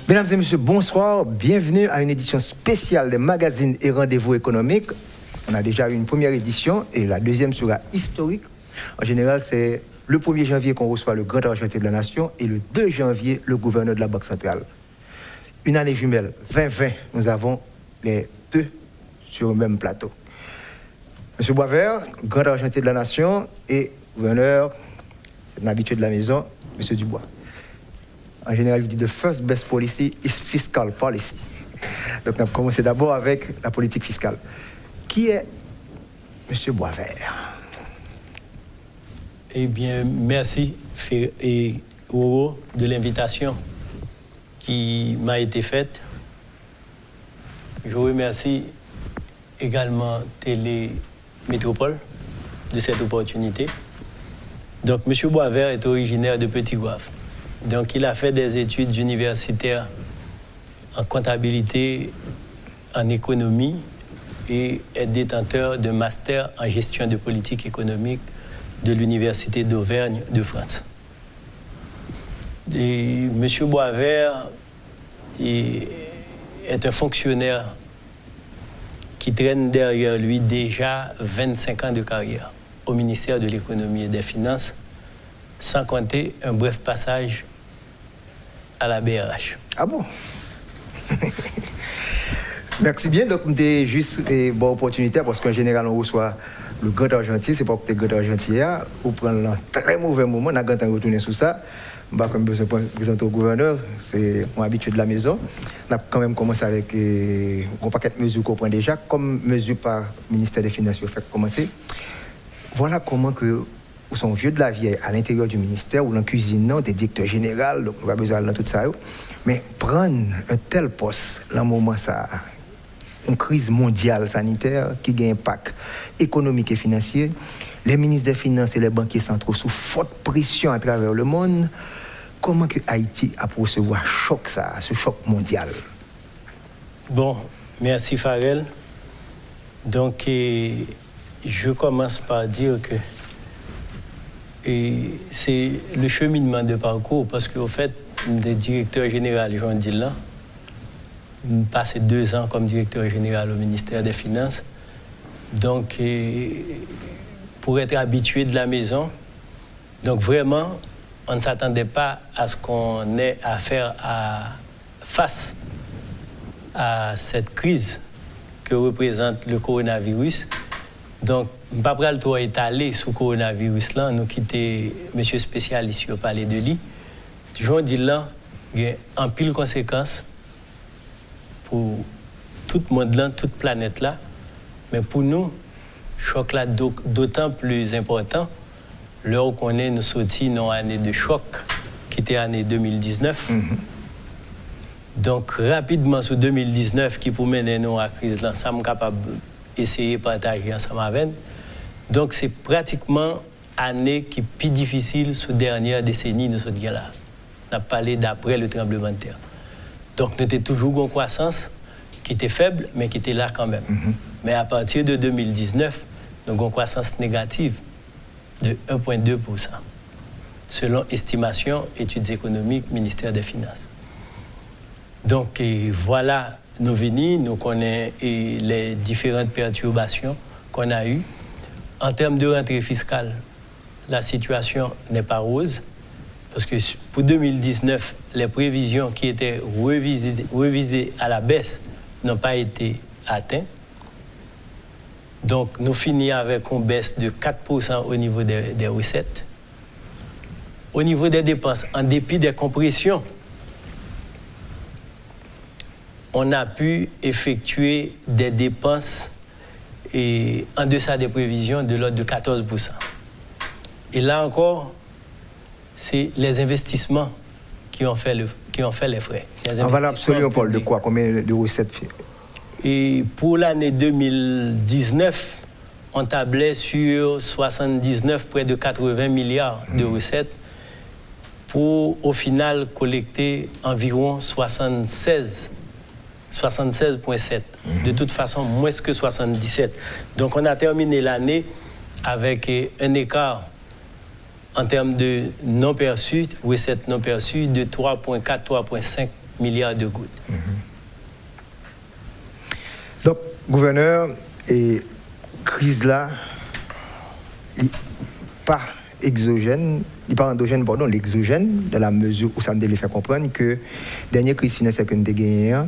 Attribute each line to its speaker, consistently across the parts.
Speaker 1: Mesdames et messieurs, bonsoir. Bienvenue à une édition spéciale des magazines et rendez-vous économiques. On a déjà eu une première édition et la deuxième sera historique. En général, c'est le 1er janvier qu'on reçoit le grand argentier de la nation et le 2 janvier, le gouverneur de la Banque centrale. Une année jumelle, 2020, nous avons les deux sur le même plateau. Monsieur Boisvert, grand argentier de la nation, et gouverneur, c'est un habitué de la maison, Monsieur Dubois. En général, il dit the first best policy is fiscal policy. Donc, on va commencer d'abord avec la politique fiscale. Qui est Monsieur Boisvert?
Speaker 2: Eh bien, merci et Roro de l'invitation qui m'a été faite. Je remercie également Télé Métropole de cette opportunité. Donc, M. Boisvert est originaire de Petit-Goâve. Donc, il a fait des études universitaires en comptabilité, en économie et est détenteur d'un master en gestion de politique économique de l'Université d'Auvergne de France. Et M. Boisvert est un fonctionnaire qui traîne derrière lui déjà 25 ans de carrière au ministère de l'Économie et des Finances, sans compter un bref passage à la BRH.
Speaker 1: Ah bon? Merci bien. Donc, c'est juste une bonne opportunité parce qu'en général, on reçoit le grand argentier. C'est pas que le grand argentier, on prend un très mauvais moment. On a quand retourner sur ça. Comme besoin de présenter au gouverneur, c'est mon habitude de la maison. On a quand même commencé avec un paquet de mesures qu'on prend déjà, comme mesures par le ministère des Finances fait commencer. Voilà comment que ou sont vieux de la vieille à l'intérieur du ministère ou dans la cuisine, non, des directeurs généraux, donc on va besoin de tout ça. Mais prendre un tel poste, là, moment ça, une crise mondiale sanitaire qui a un impact économique et financier, les ministres des Finances et les banquiers centraux sous forte pression à travers le monde, comment que Haïti a pu recevoir ce choc mondial?
Speaker 2: Bon, merci Farel. Donc, je commence par dire que c'est le cheminement de parcours, parce qu'au fait, le directeur général Jean Dylan, passé 2 ans comme directeur général au ministère des Finances. Donc, pour être habitué de la maison, donc vraiment, on ne s'attendait pas à ce qu'on ait à faire face à cette crise que représente le coronavirus. Donc, je ne vais pas le tour étalé sur le coronavirus là, nous quitter monsieur spécialiste sur parler de lui. Jean Dylan, il y a en pile conséquences pour tout le monde là, toute planète là. Mais pour nous, choc là d'autant plus important, l'heure qu'on est nous sortis dans l'année de choc, qui était l'année 2019. Donc, rapidement, sur 2019, qui pour mener nous à la crise là, ça me capable d'essayer de partager ensemble avec. Donc, c'est pratiquement l'année qui est plus difficile sous la dernière décennie de ce là. On a parlé d'après le tremblement de terre. Donc, nous étions toujours en croissance qui était faible, mais qui était là quand même. Mais à partir de 2019, nous avons une croissance négative de 1,2%, selon estimation, études économiques, ministère des Finances. Donc, voilà nos venus, nous connaissons les différentes perturbations qu'on a eues. En termes de rentrée fiscale, la situation n'est pas rose, parce que pour 2019, les prévisions qui étaient revisées à la baisse n'ont pas été atteintes. Donc, nous finissons avec une baisse de 4% au niveau des recettes. Au niveau des dépenses, en dépit des compressions, on a pu effectuer des dépenses en deçà des prévisions de l'ordre de 14%. Et là encore, c'est les investissements qui ont fait les frais.
Speaker 1: En valeur absolue, on parle de quoi? Combien de recettes?
Speaker 2: Et pour l'année 2019, on tablait sur 79, près de 80 milliards de recettes, pour au final collecter environ 76,7. De toute façon, moins que 77. Donc, on a terminé l'année avec un écart en termes de non perçus, recettes non perçues, de 3,4, 3,5 milliards de gouttes.
Speaker 1: Donc, gouverneur, et crise là, pas exogène, il pas endogène, pardon, l'exogène, dans la mesure où ça me fait comprendre que la dernière crise financière que nous avons gagnée,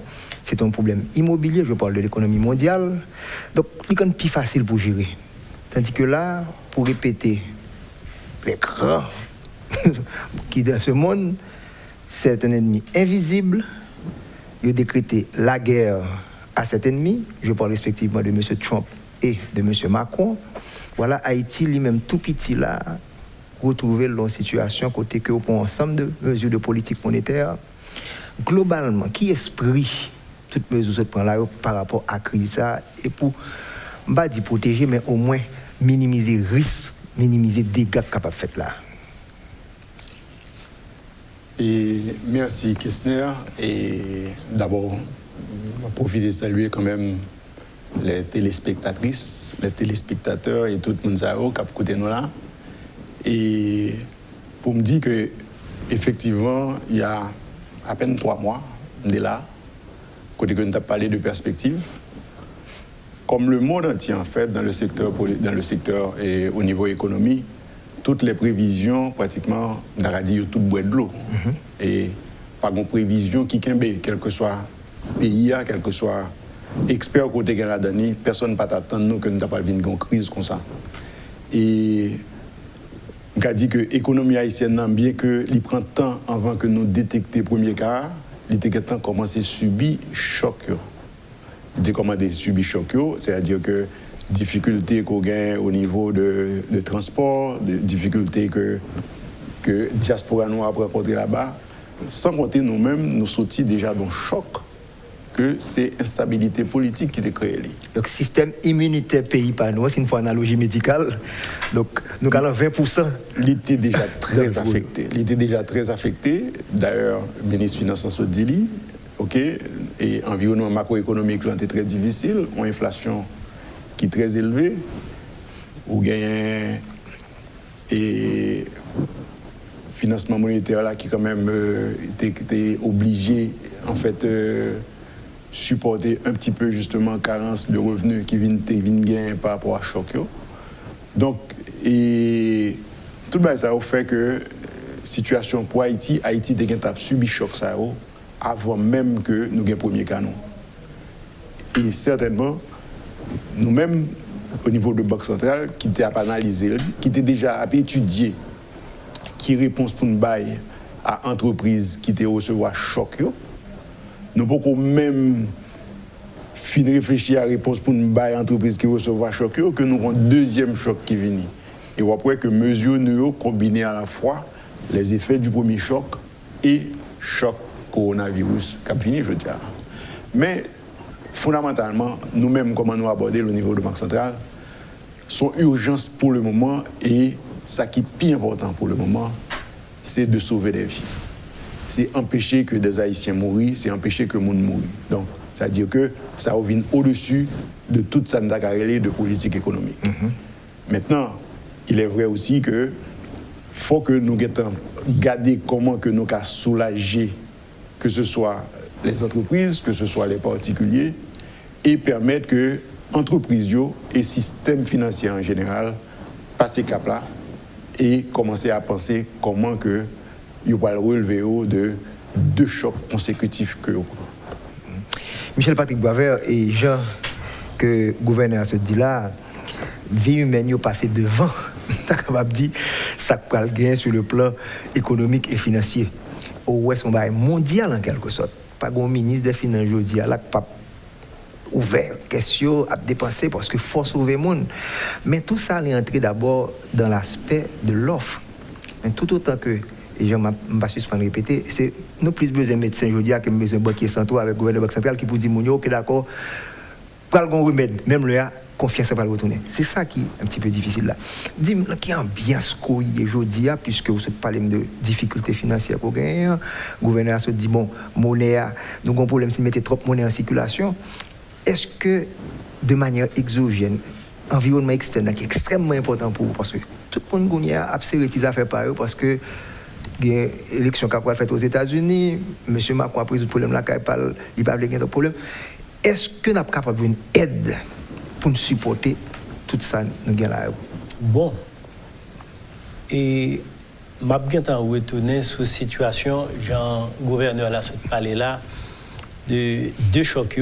Speaker 1: c'est un problème immobilier, je parle de l'économie mondiale, donc c'est quand plus facile pour gérer. Tandis que là, pour répéter, les grands qui dans ce monde, c'est un ennemi invisible, il a décrété la guerre à cet ennemi, je parle respectivement de M. Trump et de M. Macron. Voilà, Haïti lui-même tout petit là, retrouver dans situation côté que pour ensemble de mesures de politique monétaire. Globalement, qui esprit toutes mesures que prend là par rapport à la crise et pour pas dire protéger, mais au moins minimiser risque, minimiser dégâts capable de faire là.
Speaker 3: Et merci Kessner. Et d'abord, je vais profiter de saluer quand même les téléspectatrices, les téléspectateurs et tout le monde qui a écouté nous là. Et pour me dire que effectivement, il y a à peine 3 mois, on est là, côté que nous avons parlé de perspective. Comme le monde entier, en fait, dans le secteur et au niveau économie, toutes les prévisions, pratiquement, dans la radio, tout boit de l'eau. Et pas de prévision qui kembe, quel que soit pays, quel que soit expert côté de la dernière, personne ne peut attendre que nous n'avons pas une crise comme ça. Et on a dit que l'économie haïtienne, bien que il prend temps avant que nous détections le premier cas, il était temps de commencer à subir choc. Il commencé à subir choc, c'est-à-dire que difficultés qu'on gagne au niveau de transport, de difficultés que diaspora nous a rencontré là-bas, sans compter nous-mêmes, nous sortis déjà d'un choc que c'est instabilité politique qui est créée.
Speaker 1: Donc, système immunitaire pays par nous, c'est une fois analogie médicale. Donc, nous avons 20%.
Speaker 3: Il était déjà très affecté. Il était déjà très affecté. D'ailleurs, le ministre des Finances dit lui, OK, et environnement macroéconomique là était très difficile, une inflation qui est très élevée, ou gagne et financement monétaire là qui quand même était obligé en fait supporter un petit peu justement carence de revenus qui viennent gagner par rapport à choc. Donc et tout ça a fait que situation pour Haïti a subi choc ça avant même que nous gagnions premier canon. Et certainement nous-mêmes au niveau de Banque centrale qui était à analyser, qui était déjà à étudier qui réponse pour nous bailler à entreprise qui était recevoir choc. Nous pouvons même finir réfléchir à la réponse pour nous bailler à entreprise qui recevoir choc que nous avons un deuxième choc qui vient. Et après que mesures nous combinées à la fois les effets du premier choc et choc coronavirus qui a fini, je dirais. Mais fondamentalement, nous-mêmes, comment nous aborder le niveau de Banque centrale, sont urgence pour le moment et ce qui est plus important pour le moment, c'est de sauver des vies. C'est empêcher que des Haïtiens mourent, c'est empêcher que le monde mourre. Donc, c'est-à-dire que ça revient au-dessus de toute cette de politique économique. Maintenant, il est vrai aussi que faut que nous gardions comment que nous pouvons soulager, que ce soit les entreprises, que ce soit les particuliers, et permettre que entreprises et système financier en général passent cap là et commencer à penser comment que ils vont relever de 2 chocs consécutifs que.
Speaker 1: Michel Patrick Boisvert et Jean, que le gouverneur se dit là, vie humaine est passée devant, tu es capable de dire, ça peut le gain sur le plan économique et financier. Au Ouest, on va mondial en quelque sorte. Pas un ministre des Finances aujourd'hui, là, pas ouvert, question à dépenser parce que faut sauver le monde. Mais tout ça est entré d'abord dans l'aspect de l'offre. Mais tout autant que, et je ne vais pas suspendre répéter, c'est nous plus besoin de médecins aujourd'hui que besoin de banquiers centraux avec le gouvernement Banque centrale qui pour dire ok d'accord, pas le remède, même là, confiance va le retourner. C'est ça qui est un petit peu difficile là. Dis-moi, qui est ambiance aujourd'hui, puisque vous parlez de difficultés financières pour gagner, le gouverneur se dit, bon, monnaie, nous avons un problème si nous mettons trop de monnaie en circulation. Est-ce que, de manière exogène, l'environnement externe qui est extrêmement important pour vous, parce que tout le monde a absolument des affaires par eux, parce que il y a une élection qui a été faite aux États-Unis, M. Macron a pris le problème là, il parle, il parle de problème. Est-ce que nous sommes capables d'une aide pour nous supporter tout ça nous gagnons là?
Speaker 2: Bon. Et je vais retourner sur la situation, Jean-Gouverneur là, parlé là, de deux chocs.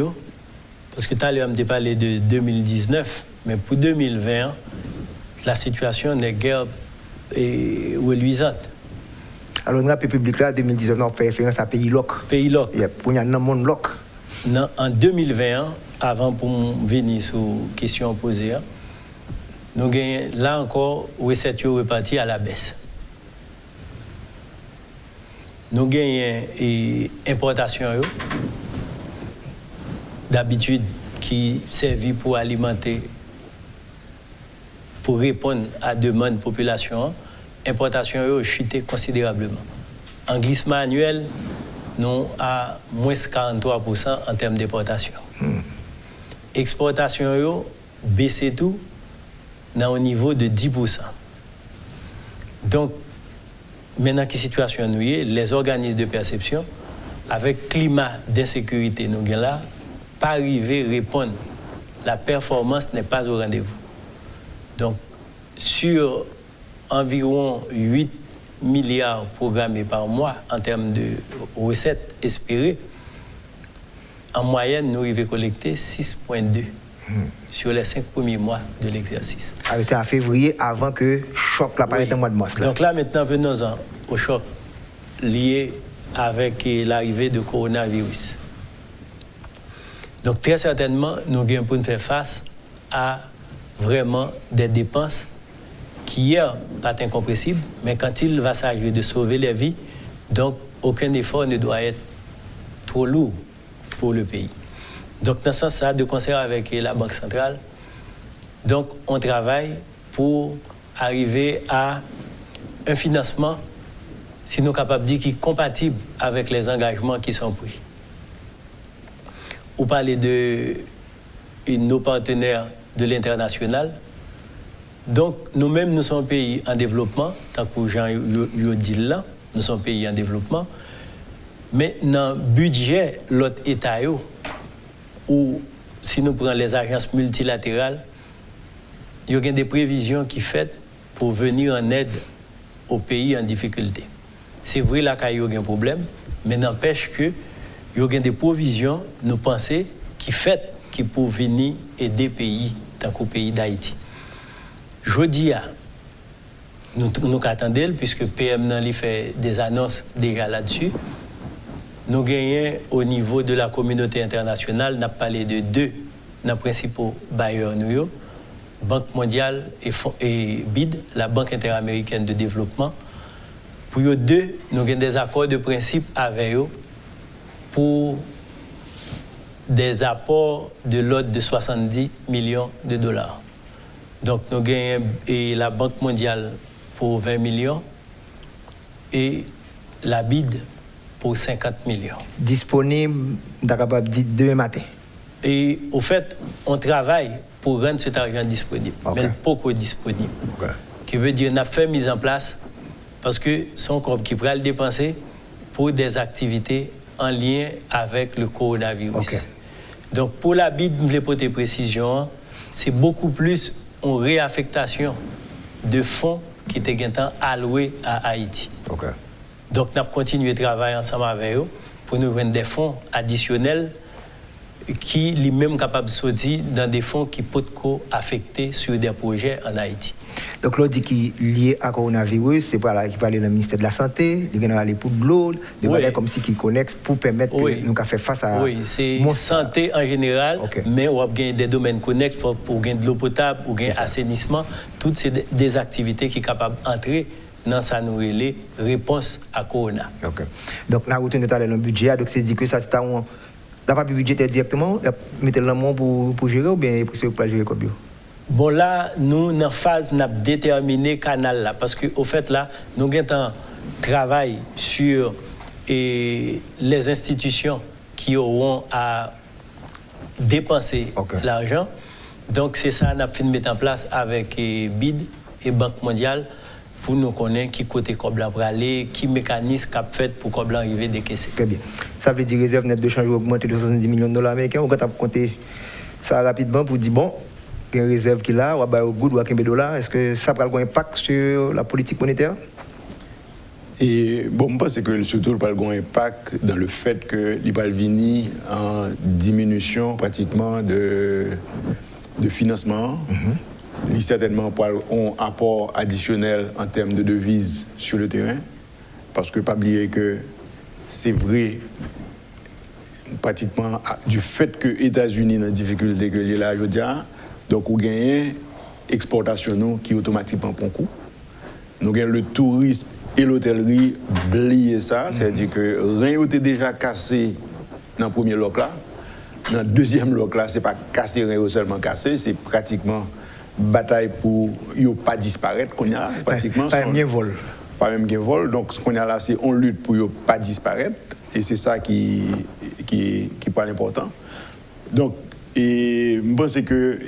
Speaker 2: Parce que tout à l'heure, on a parlé de 2019, mais pour 2020, la situation n'est guère reluisante.
Speaker 1: Alors, dans la République là, 2019, on fait référence à pays loc.
Speaker 2: Pays loc.
Speaker 1: Pour y a un monde loc.
Speaker 2: En 2020, avant pour venir sur la question posée, nous gagnons là encore recettes reparties à la baisse. Nous gagnons importation d'habitude qui servit pour alimenter, pour répondre à demande population. Importation a chuté considérablement. En glissement annuel, nous à moins 43% en termes d'importation. Exportation a baissé tout au niveau de 10%. Donc, maintenant, quelle situation nous est, les organismes de perception, avec le climat d'insécurité nous là, pas arriver à répondre. La performance n'est pas au rendez-vous. Donc, sur environ 8 milliards programmés par mois en termes de recettes espérées, en moyenne, nous avons collecté 6,2 sur les 5 premiers mois de l'exercice.
Speaker 1: Arrêté en février, avant que le choc apparaisse au mois de mars.
Speaker 2: Donc là, maintenant, venons-en au choc lié avec l'arrivée de coronavirus. Donc très certainement, nous avons pour nous faire face à vraiment des dépenses qui hier pas incompressibles, mais quand il va s'agir de sauver les vies, donc aucun effort ne doit être trop lourd pour le pays. Donc dans ce sens-là, de concert avec la Banque centrale, donc on travaille pour arriver à un financement, si nous sommes capables de dire, qui est compatible avec les engagements qui sont pris. Vous parlez de nos partenaires de l'international. Donc, nous-mêmes, nous sommes un pays en développement, tant que Jean le dit là, nous sommes un pays en développement. Mais dans le budget, l'autre État, ou si nous prenons les agences multilatérales, il y a des prévisions qui sont faites pour venir en aide aux pays en difficulté. C'est vrai là qu'il y a un problème, mais n'empêche que il y a des provisions, nous pensons, qui peuvent venir aider pays, tant qu'au pays d'Haïti. Je dis, nous attendons, puisque PM n'a fait des annonces déjà là-dessus. Nous gagnons au niveau de la communauté internationale, nous avons parlé de deux principaux bailleurs, Banque mondiale et BID, la Banque interaméricaine de développement. Pour eux deux, nous avons des accords de principe avec eux pour des apports de l'ordre de 70 millions de dollars. Donc, nous gagnons la Banque mondiale pour 20 millions et la BID pour 50 millions.
Speaker 1: Disponible, capable de dire demain matin.
Speaker 2: Et au fait, on travaille pour rendre cet argent disponible, mais pas disponible. Qui veut dire qu'on a fait mise en place parce que son corps qui pourrait le dépenser pour des activités en lien avec le coronavirus. Donc, pour la BID, je voulais porter précision, c'est beaucoup plus une réaffectation de fonds qui étaient alloués à Haïti. Donc, nous avons continué de travailler ensemble avec eux pour nous rendre des fonds additionnels qui lui-même capable de sortir dans des fonds qui peuvent affecter sur des projets en Haïti.
Speaker 1: Donc, l'autre qui est lié à coronavirus, c'est pas qui parle dans le ministère de la Santé, il y a pour de l'eau, des bagages comme si qui connectent pour permettre que nous faire face à.
Speaker 2: Oui, c'est santé en général, mais on a des domaines connexes pour gagner de l'eau potable, ou gagner assainissement, toutes ces des activités qui sont capables d'entrer dans sa nouvelle réponse à Corona.
Speaker 1: Donc, nous avons retenu le budget, donc c'est dit que ça c'est un. D'avoir pas budgétaire directement, mettre l'amont pour gérer ou bien pour pas gérer comme ça?
Speaker 2: Bon là, nous dans phase n'a déterminé canal là parce que au fait là, nous avons travail sur les institutions qui auront à dépenser l'argent. Donc c'est ça qu'on a fait de mettre en place avec BID et Banque mondiale pour nous connaître qui côté Cobla pour aller, qui mécanisme qu'a fait pour Cobla arriver décaisser.
Speaker 1: Très bien. Ça veut dire réserve nette de change augmenter de 70 millions de dollars américains. On va compter ça rapidement pour dire bon, il y a une réserve qui est là, on va au goût de 15 dollars. Est-ce que ça va avoir un impact sur la politique monétaire?
Speaker 3: Et bon, je pense que surtout le avoir un impact dans le fait que il va venir en diminution pratiquement de financement. Il certainement pas un apport additionnel en termes de devises sur le terrain, parce que pas oublier que c'est vrai pratiquement du fait que les États-Unis dans la difficulté que là aujourd'hui, donc on gagne exportation qui automatiquement prend coup. Nous gagnons le tourisme et l'hôtellerie, oubliez ça, c'est-à-dire que rien n'était déjà cassé dans le premier bloc là. Dans le deuxième bloc là, c'est pas cassé, rien seulement cassé, c'est pratiquement bataille pour ne pas disparaître qu'on a pratiquement.
Speaker 1: Pas même vol.
Speaker 3: Pas même vol, donc ce qu'on a là, c'est on lutte pour ne pas disparaître, et c'est ça qui parle important. Donc, et je pense que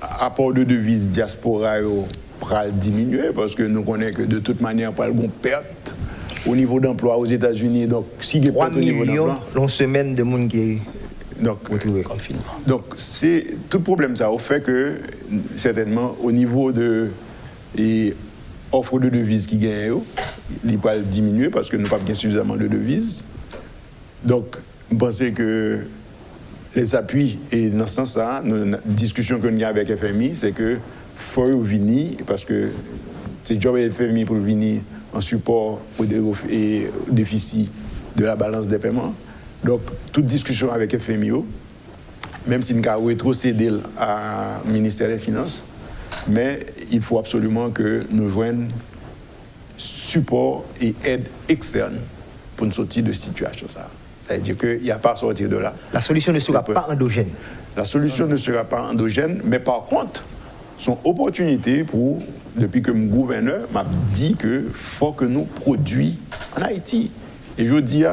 Speaker 3: l'apport de devises diaspora va diminuer, parce que nous connaissons que de toute manière, il y a une perte au niveau d'emploi aux États-Unis. Donc, si il y a
Speaker 1: 3 millions en semaine de monde qui est
Speaker 2: retrouvé confinement.
Speaker 3: Donc, c'est tout le problème ça au fait que certainement au niveau de offre de devises qui gagne, il va diminuer parce que nous n'avons pas suffisamment de devises. Donc, je pense que les appuis, et dans ce sens-là, la discussion que nous avons avec FMI, c'est que faut venir, parce que c'est job de FMI pour venir en support au déficit de la balance des paiements. Donc, toute discussion avec FMI, même si nous avons rétrocédé au ministère des Finances, mais il faut absolument que nous joignions support et aide externe pour nous sortir de cette situation. C'est-à-dire qu'il n'y a pas à sortir de là.
Speaker 1: La solution ne sera pas endogène.
Speaker 3: La solution ne sera pas endogène, mais par contre, son opportunité pour, depuis que mon gouverneur m'a dit qu'il faut que nous produisions en Haïti. Et je dis,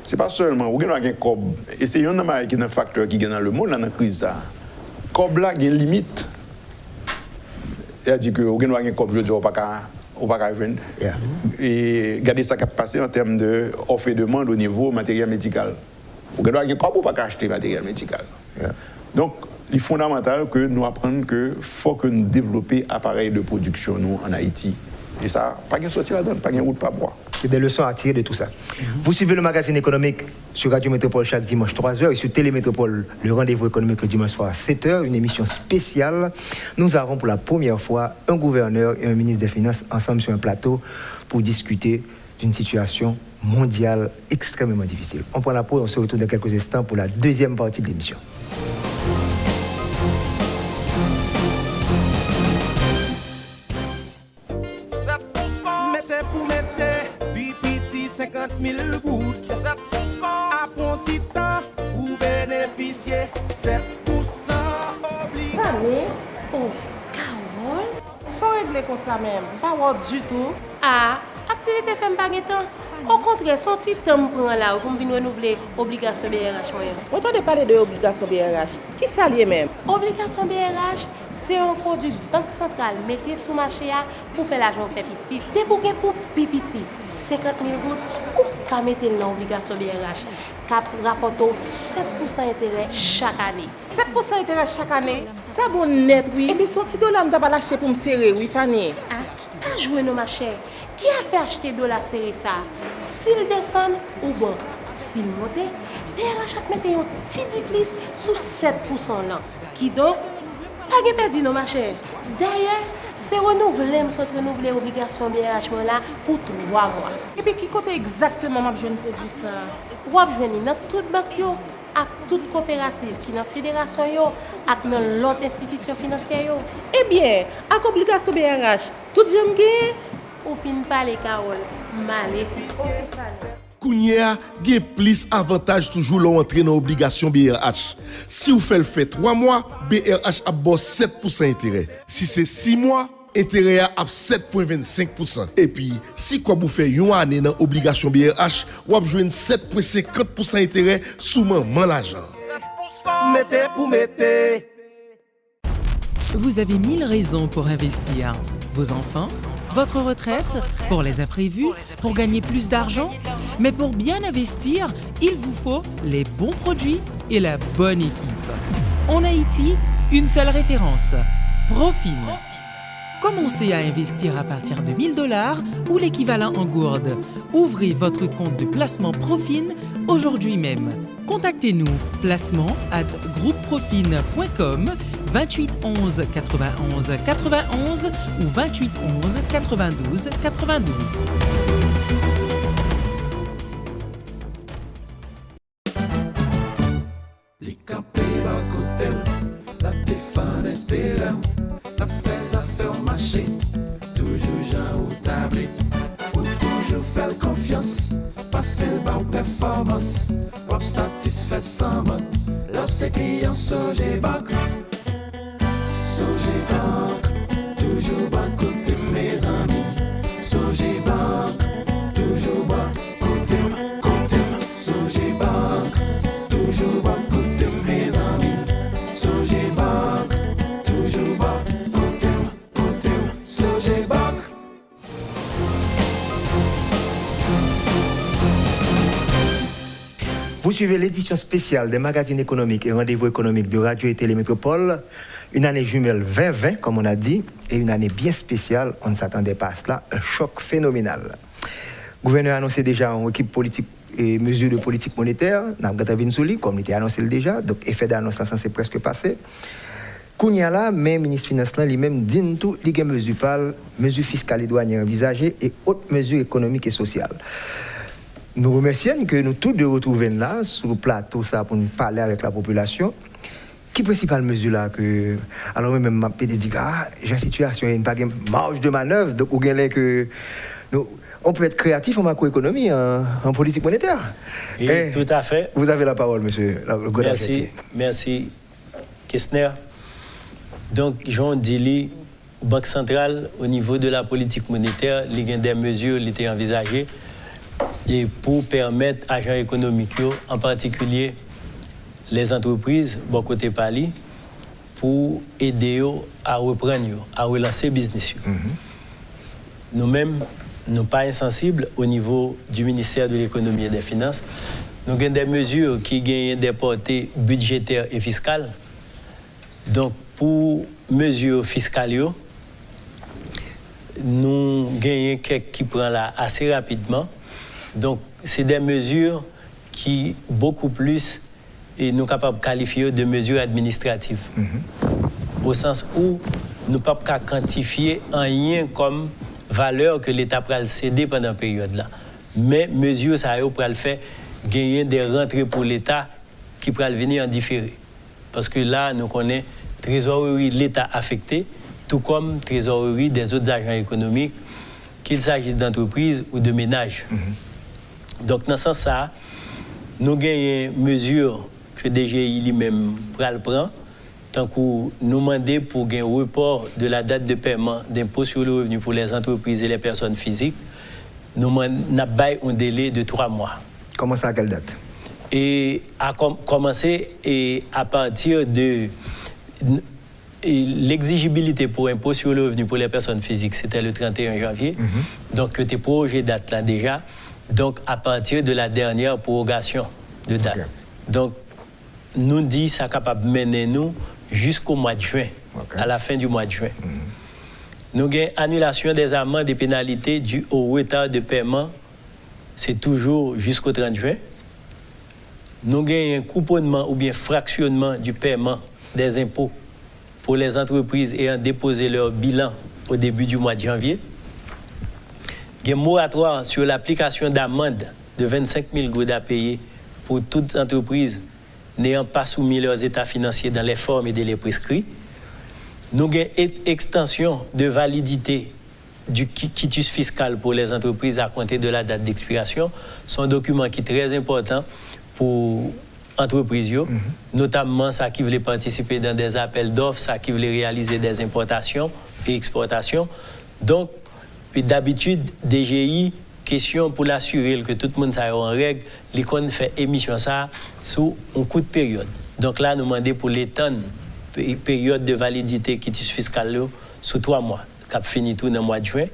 Speaker 3: ce n'est pas seulement, vous avez un cob, et c'est un facteur qui est dans le monde, dans la crise. Cob là, il y a une limite. C'est-à-dire que vous avez un cob, je dis, on ne peut pas venir. Et regardez ça qui a passé en termes d'offre et demande au niveau matériel médical. Vous avez un cob, on ne peut pas acheter matériel médical. Donc, il est fondamental que nous apprenions qu'il faut que nous développions appareils de production nous, en Haïti. Et ça, pas de sortie là-dedans, pas de route, pas boire.
Speaker 1: Il y a des leçons à tirer de tout ça. Vous suivez le magazine économique sur Radio Métropole chaque dimanche 3h et sur Télémétropole, le rendez-vous économique le dimanche soir à 7h, une émission spéciale. Nous avons pour la première fois un gouverneur et un ministre des Finances ensemble sur un plateau pour discuter d'une situation mondiale extrêmement difficile. On prend la pause, on se retrouve dans quelques instants pour la deuxième partie de l'émission.
Speaker 4: Mettez pour mettre, bipiti 50 000 gouttes. 7%. À bon petit temps, ou bénéficier 7% obligé.
Speaker 5: Famille, oh, Carole, sans régler comme ça même, pas voir du tout. Ah, activité fait pas de temps. Au contraire, son petit temps prend là, pour venir renouveler obligation BRH moyen.
Speaker 6: On entend parler de obligation BRH. Qui ça lié même?
Speaker 5: Obligation BRH, c'est un produit banque centrale mettez sous marché pour faire l'argent fait petit. Dès pour petit 50 000 gouttes, ou qu'à mettre dans l'obligation BRH, cap rapporte 7% intérêt chaque année.
Speaker 6: 7% intérêt chaque année? Ça bon net, oui. Et puis son petit dollar, je vais l'acheter pour me serrer, oui, Fanny.
Speaker 5: Ah, pas jouer nos marchés. Qui a fait acheter dollar serré ça? S'il descend ou bon, s'il monte, BRH a mettre un petit plus sous 7% là. Qui donc, pas de perdu nos marchés. D'ailleurs, c'est renouvelé l'obligation BRH là pour 3 mois.
Speaker 6: Et puis qui compte exactement ma jeune produit ça?
Speaker 5: Vous avez dans toute banque, à toute coopérative qui est dans la fédération, et dans l'autre institution financière.
Speaker 6: Eh bien, avec l'obligation BRH, tout j'aime gagner.
Speaker 5: Ou fin pas les Carole, malé.
Speaker 7: Kounia, il y a plus avantage toujours l'entrée dans l'obligation BRH. Si vous faites le fait 3 mois, BRH a 7% intérêt. Si c'est 6 mois, intérêt à 7,25%. Et puis, si vous faites une année dans l'obligation BRH, vous avez 7,50% intérêt sous maman l'argent.
Speaker 4: Mettez pour mettre.
Speaker 8: Vous avez 1000 raisons pour investir. Vos enfants, Votre retraite? Pour les imprévus? Pour gagner plus d'argent? Mais pour bien investir, il vous faut les bons produits et la bonne équipe. En Haïti, une seule référence, Profin. Commencez à investir à partir de 1 000 $ ou l'équivalent en gourde. Ouvrez votre compte de placement Profin aujourd'hui même. Contactez-nous placement@groupeprofin.com 28 11 91 91 ou 28 11 92 92.
Speaker 4: Les campés à côté, la défense était là, la fête à faire marcher, toujours Jean ou tablé, ou toujours faire confiance, passer le bas aux performances, ou satisfait sans mode, l'op c'est client Sogé Bank, Sogé Bank, toujours bas côté mes amis, Sogé Bank, toujours bas côté, Sogé Bank, toujours bas côté mes amis, Sogé Bank, toujours bas côté, Sogé Bank.
Speaker 1: Vous suivez l'édition spéciale des magazines économiques et rendez-vous économiques de Radio et Télémétropole. Une année jumelle 2020, comme on a dit, et une année bien spéciale. On ne s'attendait pas à cela. Un choc phénoménal. Le gouverneur a annoncé déjà une équipe politique et mesures de politique monétaire. Comme il était annoncé déjà. Donc, effet d'annonce là, ça s'est presque passé. Kounia là, mais le ministre des Finances lui-même dit tout, il y a mesures fiscales et douanières envisagées et autres mesures économiques et sociales. Nous remercions que nous tous de retrouver là, sur le plateau, ça, pour nous parler avec la population. Qui principale mesure là que. Alors, même, ma PD dit, j'ai une situation, il n'y a pas de marge de manœuvre, donc, que nous, on peut être créatif en macroéconomie, en politique monétaire.
Speaker 2: Oui, tout à fait.
Speaker 1: Vous avez la parole, monsieur le gouverneur.
Speaker 2: Merci, Kessner. Donc, Jean Dili, Banque centrale, au niveau de la politique monétaire, il y a des mesures qui étaient envisagées et pour permettre aux agents économiques, en particulier les entreprises, bon côté Pali, pour aider à reprendre, à relancer le business. Nous-mêmes, nous ne sommes pas insensibles au niveau du ministère de l'économie et des finances. Nous avons des mesures qui gagnent des portées budgétaires et fiscales. Donc, pour mesures fiscales, nous gagnons quelques qui prennent là assez rapidement. Donc, c'est des mesures qui, beaucoup plus, et nous sommes capables de qualifier de mesures administratives. Au sens où nous ne pouvons pas quantifier en rien comme valeur que l'État peut le céder pendant cette période-là. Mais mesures, ça peut le faire gagner des rentrées pour l'État qui peut venir en différé. Parce que là, nous connaissons trésorerie l'État affecté, tout comme trésorerie des autres agents économiques, qu'il s'agisse d'entreprises ou de ménages. Donc, dans ce sens-là, nous gagnons mesures que DGI lui-même prend, tant que nous demandons pour un report de la date de paiement d'impôt sur le revenu pour les entreprises et les personnes physiques, nous avons un délai de 3 mois.
Speaker 1: Comment ça, à quelle date?
Speaker 2: Et à commencer à partir de l'exigibilité pour impôt sur le revenu pour les personnes physiques, c'était le 31 janvier. Donc, tu es prorogé date là déjà. Donc, à partir de la dernière prorogation de date. Donc, nous dit ça capable de mener nous jusqu'au mois de juin, à la fin du mois de juin. Nous avons annulation des amendes et pénalités dues au retard de paiement, c'est toujours jusqu'au 30 juin. Nous avons un couponnement ou bien fractionnement du paiement des impôts pour les entreprises ayant déposé leur bilan au début du mois de janvier. Il y a un moratoire sur l'application d'amendes de 25 000 gourdes à payer pour toute entreprise n'ayant pas soumis leurs états financiers dans les formes et délais prescrits. Nous avons une extension de validité du quitus fiscal pour les entreprises à compter de la date d'expiration. C'est un document qui est très important pour entreprises, notamment ceux qui veulent participer dans des appels d'offres, ceux qui veulent réaliser des importations et exportations. Donc, d'habitude, DGI, question pour l'assurer que tout le monde soit en règle, l'icône fait émission ça sous un coup de période. Donc là, nous demandons pour l'étendre période de validité quitus fiscal sous 3 mois, qui a fini tout dans le mois de juin.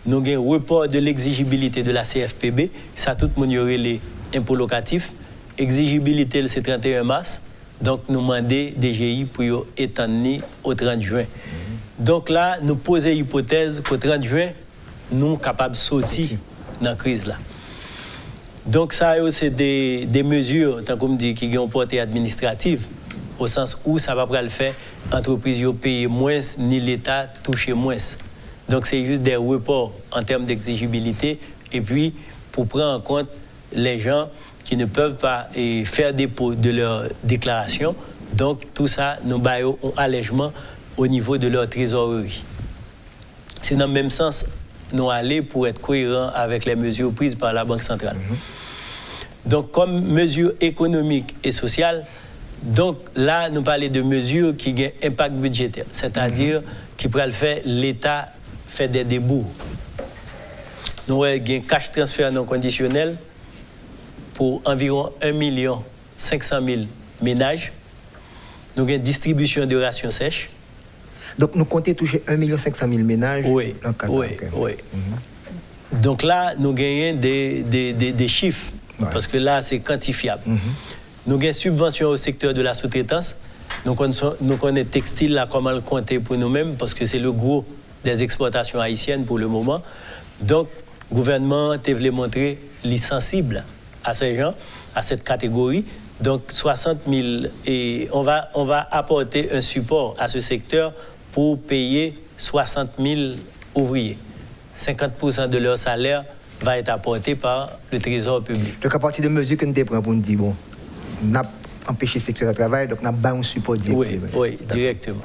Speaker 2: nous avons un report de l'exigibilité de la CFPB, ça tout le monde y aurait les impôts locatifs. Exigibilité, c'est 31 mars. Donc, nous demandons DGI pour étendre au 30 juin. Donc là, nous posons l'hypothèse qu'au 30 juin, nous sommes capables de sortir dans la crise là. Donc ça, c'est des mesures, tant qu'on dit, qui ont portée administrative, au sens où ça va pas le faire, entreprises payer moins, ni l'État toucher moins. Donc c'est juste des reports en termes d'exigibilité, et puis pour prendre en compte les gens qui ne peuvent pas faire dépôt de leur déclaration. Donc tout ça, nous baillons un allègement au niveau de leur trésorerie. C'est dans le même sens nous aller pour être cohérents avec les mesures prises par la Banque centrale. Donc, comme mesures économiques et sociales, donc là, nous parlons de mesures qui ont un impact budgétaire, c'est-à-dire qui pourraient le faire, l'État fait des débours. Nous avons un cash transfert non conditionnel pour environ 1 500 000 ménages. Nous avons une distribution de rations sèches.
Speaker 1: Donc, nous comptons toucher 1 500 000 ménages.
Speaker 2: Oui, oui. Donc là, nous gagnons des chiffres, parce que là, c'est quantifiable. Nous gagnons subvention au secteur de la sous-traitance. Nous connaissons textile, là, comment le compter pour nous-mêmes, parce que c'est le gros des exportations haïtiennes pour le moment. Donc, le gouvernement a voulu montrer les sensibles à ces gens, à cette catégorie. Donc, 60 000, et on va apporter un support à ce secteur pour payer 60 000 ouvriers. 50% de leur salaire va être apporté par le Trésor public.
Speaker 1: Donc, à partir de mesures que nous prenons pour nous dire, bon, on a empêché le secteur de travail, donc on a un support direct.
Speaker 2: Oui, directement.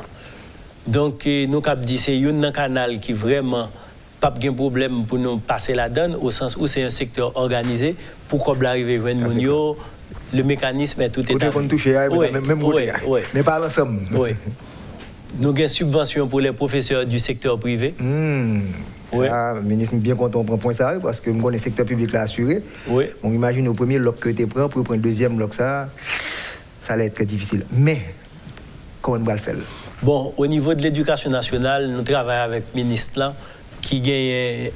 Speaker 2: Donc, nous avons dit que c'est un canal qui vraiment pas de problème pour nous passer la donne, au sens où c'est un secteur organisé, pour qu'on arrive à venir, le mécanisme est tout établi.
Speaker 1: Mais pas l'ensemble.
Speaker 2: Oui. Nous avons une subvention pour les professeurs du secteur privé.
Speaker 1: Le ministre est bien content de prendre point ça, parce que le secteur public l'a assuré. On imagine au premier bloc que tu prends, pour prendre le deuxième bloc, ça allait être très difficile. Mais, comment on va le faire?
Speaker 2: Bon, au niveau de l'éducation nationale, nous travaillons avec le ministre là, qui gagne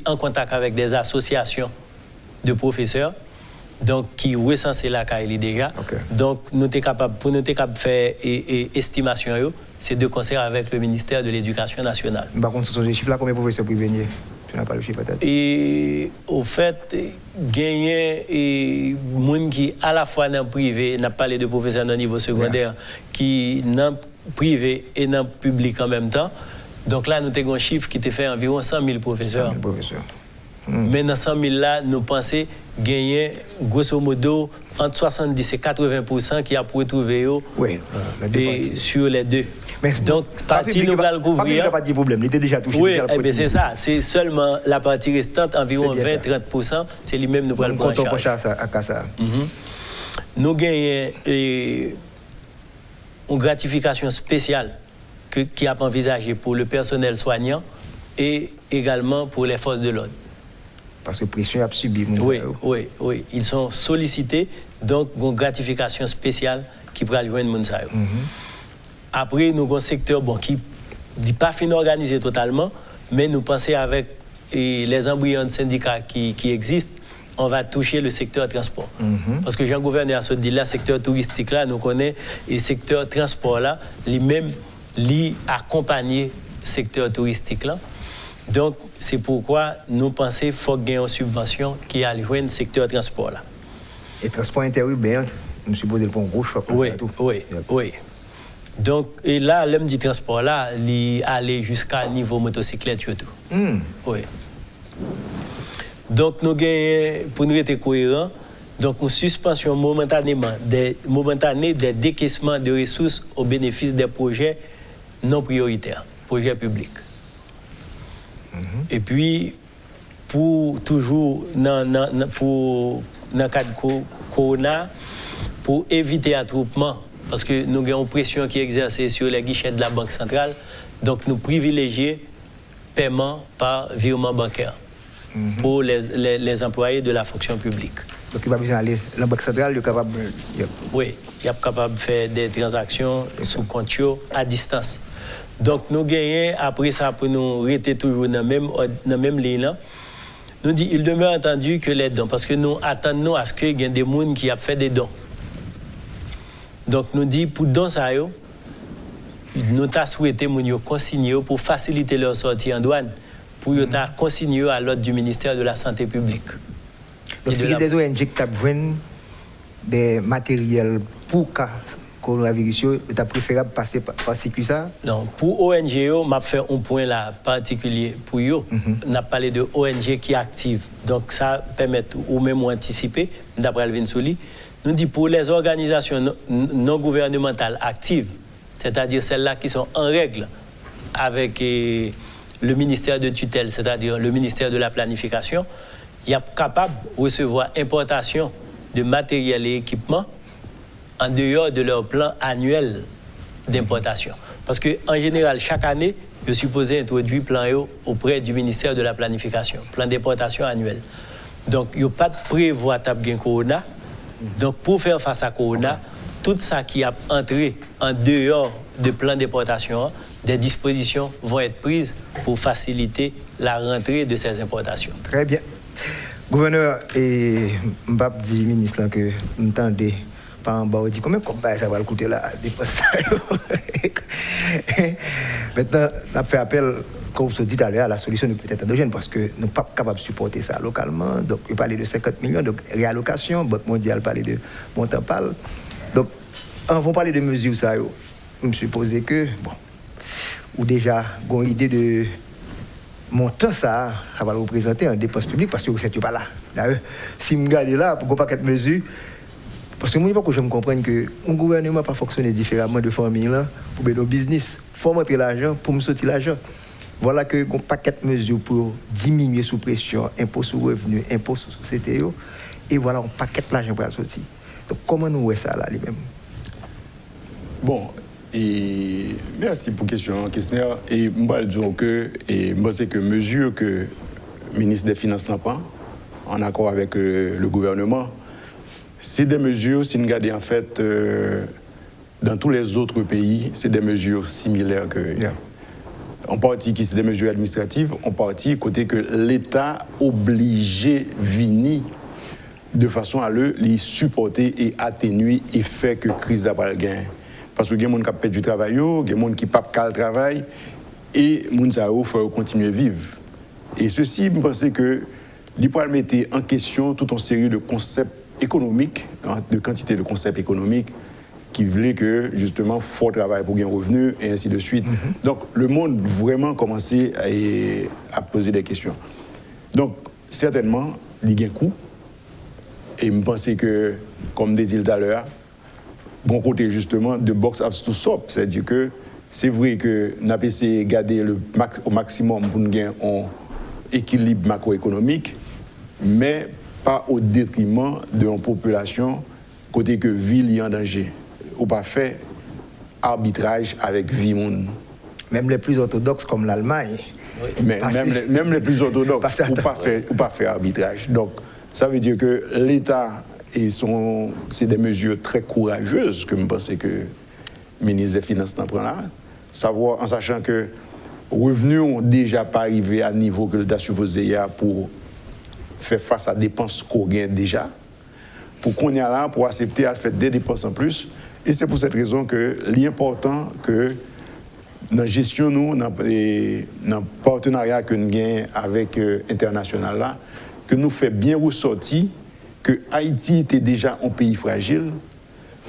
Speaker 2: en contact avec des associations de professeurs. Donc, qui recensent la CAILI déjà. Donc, nous sommes capables, pour nous capables de faire estimation, c'est de concert avec le ministère de l'Éducation nationale.
Speaker 1: Par contre, ce sont des chiffres là, combien de professeurs privés? Tu n'as pas le chiffre peut-être?
Speaker 2: Et au fait, gagner des gens qui, à la fois dans le privé, n'a pas parlé de professeurs dans le niveau secondaire, qui dans le privé et dans le public en même temps. Donc là, nous avons un chiffre qui était fait environ 100 000 professeurs.
Speaker 1: 100 000 professeurs.
Speaker 2: Mais dans 100 000 là, nous pensons gagner grosso modo entre 70 et 80% qui a pu retrouver sur les deux.
Speaker 1: Mais
Speaker 2: donc, partie nous va le couvrir.
Speaker 1: Pas de problème, il était déjà touché.
Speaker 2: Oui, c'est ça. C'est seulement la partie restante, environ 20-30%, c'est lui-même nous va le prendre en charge. Nous gagnons une gratification spéciale qui a envisagée pour le personnel soignant et également pour les forces de l'ordre.
Speaker 1: Parce que pression a subi.
Speaker 2: Oui. Ils sont sollicités, donc une gratification spéciale qui pourra joindre Mounsaïo. Après, nous avons un secteur qui n'est pas fin organisé totalement, mais nous pensons avec les embryons de syndicats qui existent, on va toucher le secteur transport. Parce que Jean-Gouverneur a dit là, le secteur touristique là, nous connaissons, et le secteur transport là, lui-même, lui accompagner le secteur touristique là. Donc, c'est pourquoi nous pensons qu'il faut gagner une subvention qui a joué le secteur transport là.
Speaker 1: Et transport interurbain, je suppose qu'il faut un gros choix pour ça.
Speaker 2: Oui. Donc, et là, l'homme du transport là, il allait jusqu'à niveau motocyclette surtout. Oui. Donc, nous gagnons, pour nous être cohérents, donc une suspension momentanée des décaissements de ressources au bénéfice des projets non prioritaires, projets publics. Et puis, pour toujours, dans le cadre de Corona, pour éviter attroupement, parce que nous avons une pression qui est exercée sur les guichets de la Banque centrale, donc nous privilégions paiement par virement bancaire pour les employés de la fonction publique.
Speaker 1: Donc il va besoin d'aller, la Banque centrale est capable
Speaker 2: Oui, il est capable de faire des transactions sous compte à distance. Donc, nous gagnons, après ça, pour nous rester toujours dans la même ligne là, nous dit il demeure entendu que les dons, parce que nous attendons à ce qu'il y ait des gens qui a fait des dons. Donc, nous dit pour dons ça, nous avons souhaité nous consigner pour faciliter leur sortie en douane, pour nous consigner à l'ordre du ministère de la Santé publique.
Speaker 1: Donc, s'il y a des ONG qui ont des matériels pour le coronavirus, c'est préférable de passer par circuit ça?
Speaker 2: Non, pour ONG, je vais faire un point là particulier pour eux. On a parlé de ONG qui est active. Donc, ça permet ou même anticiper, d'après Alvin Souli. Nous dit pour les organisations non gouvernementales actives, c'est-à-dire celles-là qui sont en règle avec le ministère de tutelle, c'est-à-dire le ministère de la planification, il est capable de recevoir importation de matériel et équipements en dehors de leur plan annuel d'importation. Parce qu'en général, chaque année, je suis supposé introduire plan auprès du ministère de la planification, plan d'importation annuel. Donc, il n'y a pas de prévoir de corona. Donc, pour faire face à corona, tout ça qui a entré en dehors de plan d'importation, des dispositions vont être prises pour faciliter la rentrée de ces importations.
Speaker 1: Très bien. Gouverneur, et Mbap dit ministre que nous entendez par en bas, on dit combien ça va coûter la dépense. Maintenant, on a fait appel, comme vous dit tout à l'heure, à la solution de peut-être endogène parce que nous ne sommes pas capables de supporter ça localement. Donc, il parlait de 50 millions, donc réallocation, Banque mondiale parlait de montant pâle. Donc, on va parler de mesures, ça, je me suppose que, bon, ou déjà, une idée de montant, ça va représenter en dépense publique parce que vous n'êtes pas là. D'ailleurs, si je regarde là, pour pas quelques mesures, parce que moi, il faut que je me comprenne que un gouvernement n'a pas fonctionné différemment de famille là pour faire nos business. Il faut montrer l'argent pour me sortir l'argent. Voilà que un paquet de mesures pour diminuer sous pression, impôt sur revenu, impôt sur société, et voilà un paquet d'argent pour la sortir. Donc, comment nous voyons ça là, lui-même?
Speaker 3: Bon, et merci pour la question, Kessner. Et je vais dire que, c'est que mesure que le ministre des Finances n'a pas, en accord avec le gouvernement, c'est des mesures, si nous regardons en fait, dans tous les autres pays, c'est des mesures similaires que. Yeah. En partie qui c'est des mesures administratives, en partie côté que l'État obligé venir de façon à les supporter et atténuer l'effet que la crise n'a pas gain. Parce que il y a des gens qui perdent du travail, il y a des gens qui ne peuvent pas le travail, et les gens il faut continuer à vivre. Et ceci, je pense que l'IPRAL mettait en question toute une série de concepts économiques, de quantité de concepts économiques, qui voulaient que, justement, il faut travailler pour gagner un revenu, et ainsi de suite. Donc, le monde vraiment commençait à poser des questions. Donc, certainement, il y a un coût. Et je pense que, comme je dit tout à l'heure, bon côté, justement, de box has to stop. C'est-à-dire que c'est vrai que nous avons essayé de garder au maximum pour gagner un équilibre macroéconomique, mais pas au détriment de la population, côté que ville est en danger. Ou pas fait arbitrage avec vie monde.
Speaker 1: Même les plus orthodoxes comme l'Allemagne.
Speaker 3: Oui. Même les plus orthodoxes, ou pas faire arbitrage. Donc, ça veut dire que l'État, c'est des mesures très courageuses que je pense que le ministre des Finances n'en prend là. Savoir, en sachant que revenus n'ont déjà pas arrivé à niveau que l'État supposé pour faire face à des dépenses qu'on gagne déjà. Pour qu'on y a là, pour accepter à faire des dépenses en plus. Et c'est pour cette raison que l'important que dans la gestion, nous, dans le partenariat que nous avons avec l'international, là, que nous fait bien ressortir que Haïti était déjà un pays fragile,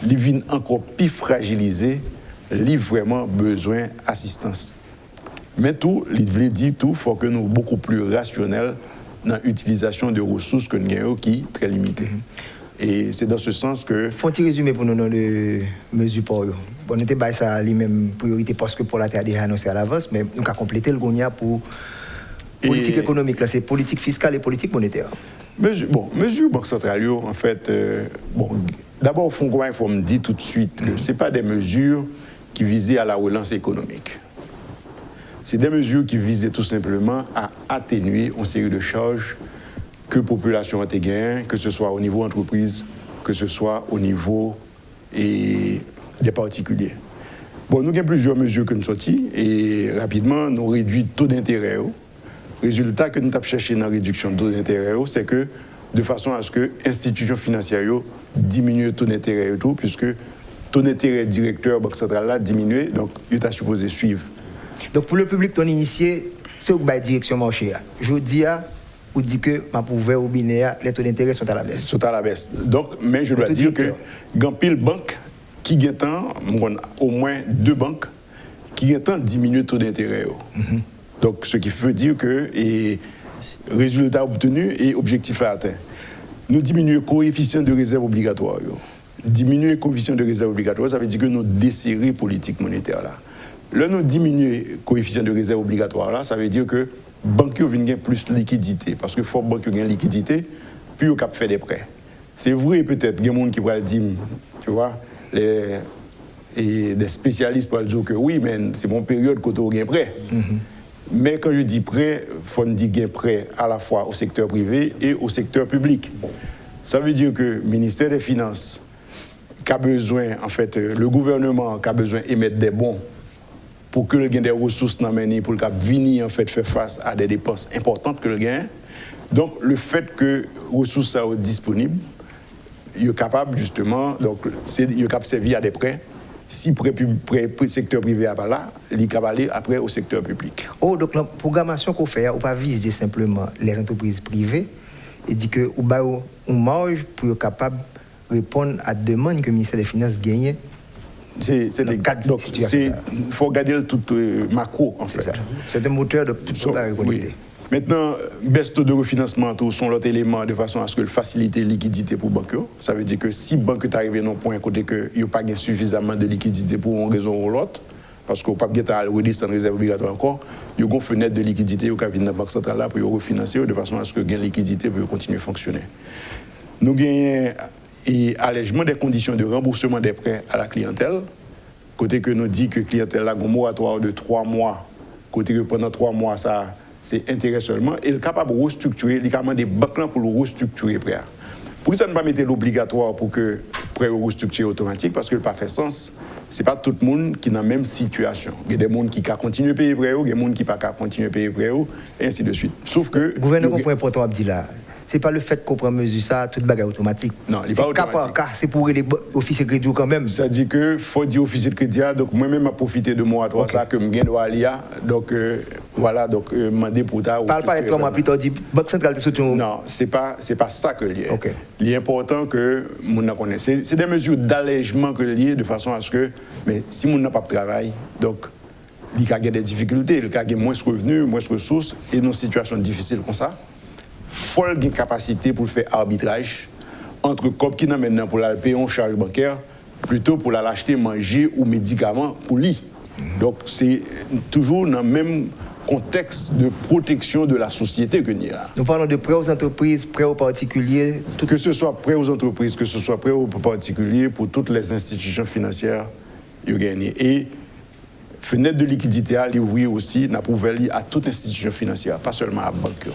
Speaker 3: il vient encore plus fragilisé, il a vraiment besoin d'assistance. Mais tout, il veut dire tout, il faut que nous soyons beaucoup plus rationnels dans l'utilisation de ressources que nous avons qui est très limitée. Et c'est dans ce sens que...
Speaker 1: Faut-il résumer pour nous dans les mesures pour eux? Bon, nous avons ça lui-même priorité parce que pour la terre déjà annoncé à l'avance, mais nous avons complété le Gonia pour politique économique. Là, c'est politique fiscale et politique monétaire.
Speaker 3: Mesures banque centrale, en fait, d'abord, il faut me dire tout de suite que ce n'est pas des mesures qui visaient à la relance économique. C'est des mesures qui visaient tout simplement à atténuer une série de charges que la population a gagné, que ce soit au niveau entreprise, que ce soit au niveau des particuliers. Bon, nous avons plusieurs mesures que nous sortis et rapidement, nous réduisons le taux d'intérêt. Le résultat que nous avons cherché dans la réduction du taux d'intérêt, c'est que de façon à ce que l'institution financière diminue le taux d'intérêt, puisque le taux d'intérêt directeur Banque centrale là diminue, donc il est supposé suivre.
Speaker 1: Donc pour le public ton initié, c'est où la direction marché. Je dis ou dit que ma pouvoir ou bien les taux d'intérêt sont à la baisse.
Speaker 3: Sont à la baisse. Donc, mais je dois dire que grand pile banque qui ont au moins 2 banques qui ont diminué le taux d'intérêt. Donc, ce qui veut dire que résultat obtenu et objectif atteint. Nous diminuons le coefficient de réserve obligatoire. Diminuer le coefficient de réserve obligatoire, ça veut dire que nous desserrons politique monétaire là. Là, nous diminuons le coefficient de réserve obligatoire là, ça veut dire que banque viennent plus de liquidité parce que faut banque gagne liquidité puis au cap faire des prêts. C'est vrai peut-être il y a des gens qui vont dire tu vois des spécialistes pour dire que oui mais c'est mon période quand on gagne prêt. Mais quand je dis prêt, faut dire gain prêt à la fois au secteur privé et au secteur public. Ça veut dire que le ministère des Finances a besoin en fait le gouvernement a besoin d'émettre des bons pour que le gain des ressources n'amène pour le cap venir en fait faire face à des dépenses importantes que le gain. Donc le fait que les ressources soient disponibles, il est capable justement donc il est capable de servir à des prêts. Si le secteur privé n'est pas là, il est capable d'aller après au secteur public.
Speaker 1: Oh donc la programmation qu'on fait, on pas viser simplement les entreprises privées et dit que on ba une marge pour être capable de répondre à la demande que le ministère des Finances gagne.
Speaker 3: Donc, il faut regarder le tout macro, en fait.
Speaker 1: C'est un moteur de toute la réalité.
Speaker 3: Oui. Maintenant, baisse de refinancement sont l'autre élément de façon à ce que faciliter la liquidité pour les banques. Ça veut dire que si la banque est arrivée à un point côté qu'il n'y a pas suffisamment de liquidité pour une raison ou l'autre, parce qu'on ne peut pas redescendre réserve obligatoire encore, il y a une fenêtre de liquidité au cabinet de la Banque centrale là pour refinancer de façon à ce que la liquidité puisse continuer à fonctionner. Nous gagnons et allègement des conditions de remboursement des prêts à la clientèle. Côté que nous dit que la clientèle a un moratoire de 3 mois, côté que pendant 3 mois, ça, c'est intérêt seulement, et il est capable de restructurer, il est capable des banques pour le restructurer prêt. Pour ça, ne pas mettre l'obligatoire pour que le prêt restructure automatique, parce que ça n'a pas fait sens. Ce n'est pas tout le monde qui est dans la même situation. Il y a des gens qui continuent à payer prêt, il y a des gens qui ne peuvent pas continuer à payer prêt, et ainsi de suite. Sauf que.
Speaker 1: Le gouvernement comprend important, Abdillah. Ce n'est pas le fait qu'on prend mesure ça, toute bagarre automatique.
Speaker 3: Non, il n'est pas automatique.
Speaker 1: Cas par cas, c'est pour les officiers de crédit quand même.
Speaker 3: Ça dit que faut dire officier de crédit, donc moi-même, je profite de moi à ça que je gagne de l'ALIA. Donc voilà, donc demander pour ta.
Speaker 1: Parle pas avec toi, moi, plutôt dit, Banque centrale de soutien.
Speaker 3: Non, c'est pas ça que lié.
Speaker 1: Okay.
Speaker 3: Il est important que nous connaissons. C'est des mesures d'allègement que lié de façon à ce que, mais si nous n'a pas de travail, donc il y a des difficultés, il y a moins de revenus, moins de ressources, et dans une situation difficile comme ça. Il faut avoir une capacité pour faire arbitrage entre cop qui n'a maintenant pour la payer en charge bancaire plutôt pour l'acheter manger ou médicaments pour lui. Donc c'est toujours dans le même contexte de protection de la société que nous là.
Speaker 1: Nous parlons de prêts aux entreprises, prêts aux particuliers.
Speaker 3: Que ce soit prêts aux entreprises, que ce soit prêts aux particuliers, pour toutes les institutions financières, ils gagnent. Et fenêtre de liquidité à l'ouvrir aussi, n'a pas ouvert à toute institution financière, pas seulement à la banque.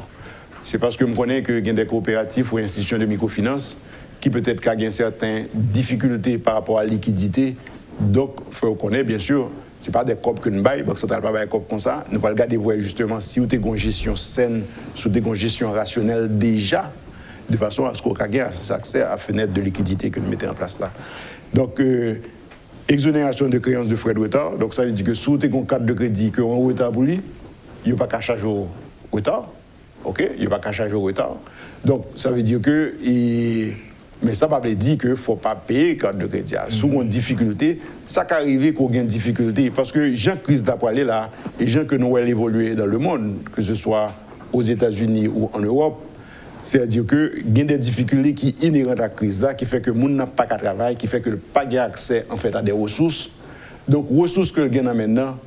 Speaker 3: C'est parce que je connais qu'il y a des coopératives ou institutions de microfinance qui peut-être ont certaines difficultés par rapport à la liquidité. Donc, il faut reconnaître, bien sûr, ce n'est pas des COP que nous baillons, donc ça ne pas des COP comme ça. Nous allons regarder justement si vous avez une gestion saine, si vous avez une gestion rationnelle déjà, de façon à ce qu'on ait accès à la fenêtre de liquidité que nous mettons en place là. Donc, exonération de créances de frais de retard. Donc, ça veut dire que si vous avez un cadre de crédit qui est en retard pour lui, il n'y a pas qu'à charger au retard. OK, il n'y a pas qu'à charger au retard. Donc, ça veut dire que. Mais ça ne veut pas dire qu'il ne faut pas payer le cadre de crédit. Si on a une difficulté, ça peut arriver qu'on ait une difficulté. Parce que les gens qui crise d'après là, les gens que nous avons évolué dans le monde, que ce soit aux États-Unis ou en Europe, c'est-à-dire qu'il y a des difficultés qui sont inhérentes à la crise là, qui fait que les gens n'ont pas de travail, qui fait que le pas accès en fait, à des ressources. Donc, les ressources que le gagne maintenant,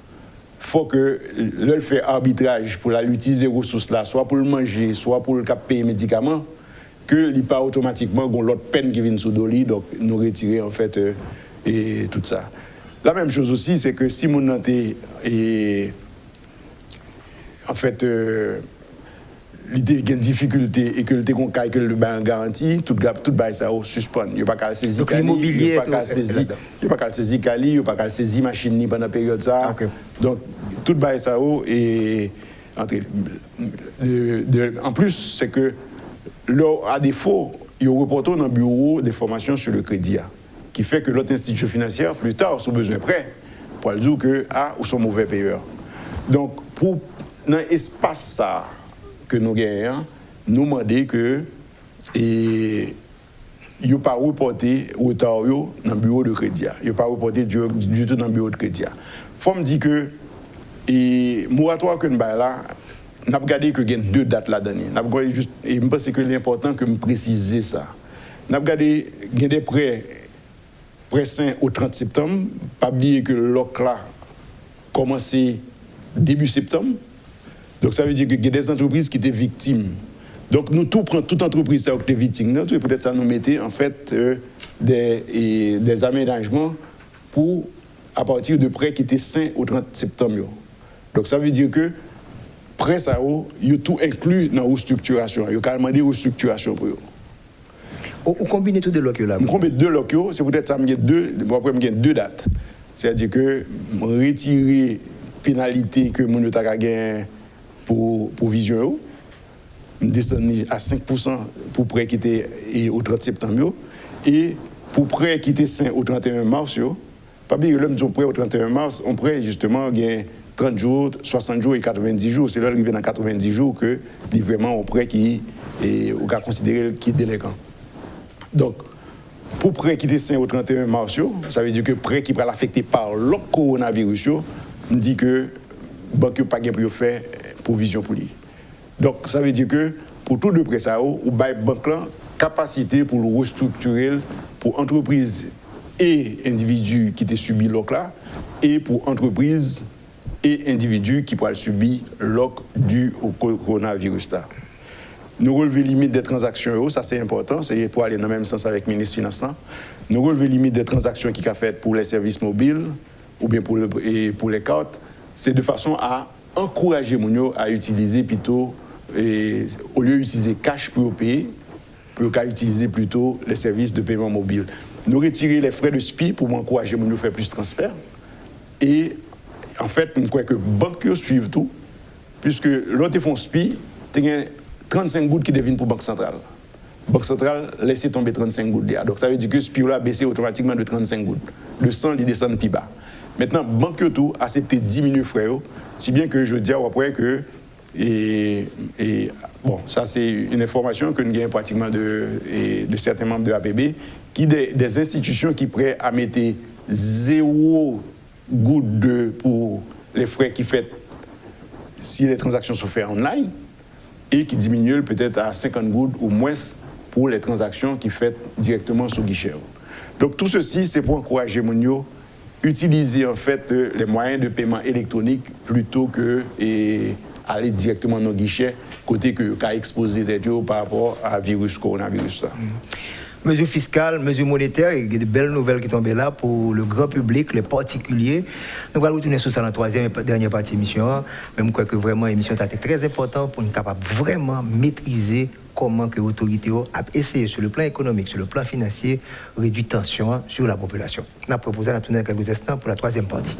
Speaker 3: il faut que le fait arbitrage pour utiliser les ressources là, soit pour le manger, soit pour le payer les médicaments, que il pas automatiquement l'autre peine qui vient sous Doli, donc nous retirer en fait et tout ça. La même chose aussi, c'est que si mon en fait il y a une difficulté et que le que le bail garantie, tout bail ça suspend. Il n'y a pas qu'à saisir Cali, il n'y a pas qu'à saisir Cali, il n'y a pas qu'à saisir machine ni pendant la période ça. Donc tout bail ça et en plus c'est que à défaut, il y a reporté dans le bureau des formations sur le crédit qui fait que l'autre institution financière plus tard sous besoin prêt pour dire que ou sont mauvais payeurs. Donc pour dans l'espace ça que nous gagnons, nous demandons que il n'y a pas reporté retard dans le bureau de crédit. Il n'y a pas reporté du tout dans le bureau de crédit. Il faut me dire que le moratoire que nous avons là, nous avons regardé que il y a 2 dates là-dedans. Et je pense que l'important que je précise ça. Nous avons regardé qu'il y a des prêts sains au 30 septembre. Pas oublier que le loc là commencé début septembre. Donc ça veut dire qu'il y a des entreprises qui étaient victimes. Donc nous prenons toute entreprise qui était victime, peut-être ça nous mettait en fait des aménagements pour à partir de prêts qui étaient sains au 30 septembre. Donc ça veut dire que prêts ça il y a tout inclus dans la restructuration. Il y a carrément des restructurations pour eux.
Speaker 1: Vous combinez tous deux locaux là?
Speaker 3: Je combine 2 locaux, c'est peut-être ça me après me 2 dates. C'est-à-dire que retirer pénalité que mon a gagné pour vision, descendre à 5% pour prêt qui était au 30 septembre et pour prêt qui était sain au 31 mars. Pas bien que l'homme dit prêt au 31 mars, on prêt justement gagne 30 jours, 60 jours et 90 jours. C'est là qu'il vient dans 90 jours que vraiment on prêt qui est considéré qui est délinquant. Donc pour prêt qui était sain au 31 mars, ça veut dire que prêt qui va l'affecter par le coronavirus, on dit que banque n'a pas pour faire provision pour lui. Donc ça veut dire que pour tout de prêt ça, ou bail banque là capacité pour le restructurer pour entreprises et individus qui étaient subis loc là et pour entreprises et individus qui pourraient subir loc dû au coronavirus là. Nous relevons les limites des transactions, ça c'est important, c'est pour aller dans le même sens avec le ministre Finance. Nous relevons les limites des transactions qui sont faites pour les services mobiles ou bien pour les cartes, c'est de façon à encourager les gens à utiliser plutôt, au lieu d'utiliser cash pour payer, pour utiliser plutôt les services de paiement mobile. Nous retirer les frais de SPI pour encourager les gens à faire plus de transferts. Et en fait, je crois que les banques suivent tout, puisque l'autre font SPI, il y a 35 gouttes qui deviennent pour la Banque centrale. La Banque centrale laisse tomber 35 gouttes. Donc ça veut dire que SPI a baissé automatiquement de 35 gouttes. Le 100, il descend plus bas. Maintenant, la banque tout a accepté de diminuer les frais, si bien que je dis après que, bon, ça c'est une information que nous gagnons pratiquement de certains membres de l'APB, qui des institutions qui prêtent à mettre 0 goutte pour les frais qui fait si les transactions sont faites online, et qui diminue peut-être à 50 gouttes ou moins pour les transactions qui faites directement sur guichet. Donc tout ceci, c'est pour encourager les gens à utiliser en fait les moyens de paiement électronique plutôt que aller directement dans le guichet, côté que qu'a exposé des gens par rapport à coronavirus.
Speaker 1: Mesures fiscales, mesures monétaires, il y a de belles nouvelles qui tombent là pour le grand public, les particuliers. Nous allons retourner sur ça dans la 3e et dernière partie de l'émission. Mais je crois que vraiment l'émission a été très importante pour nous capables vraiment maîtriser comment que l'autorité a essayé sur le plan économique, sur le plan financier, réduire tension sur la population. On a proposé à tourner quelques instants pour la 3e partie.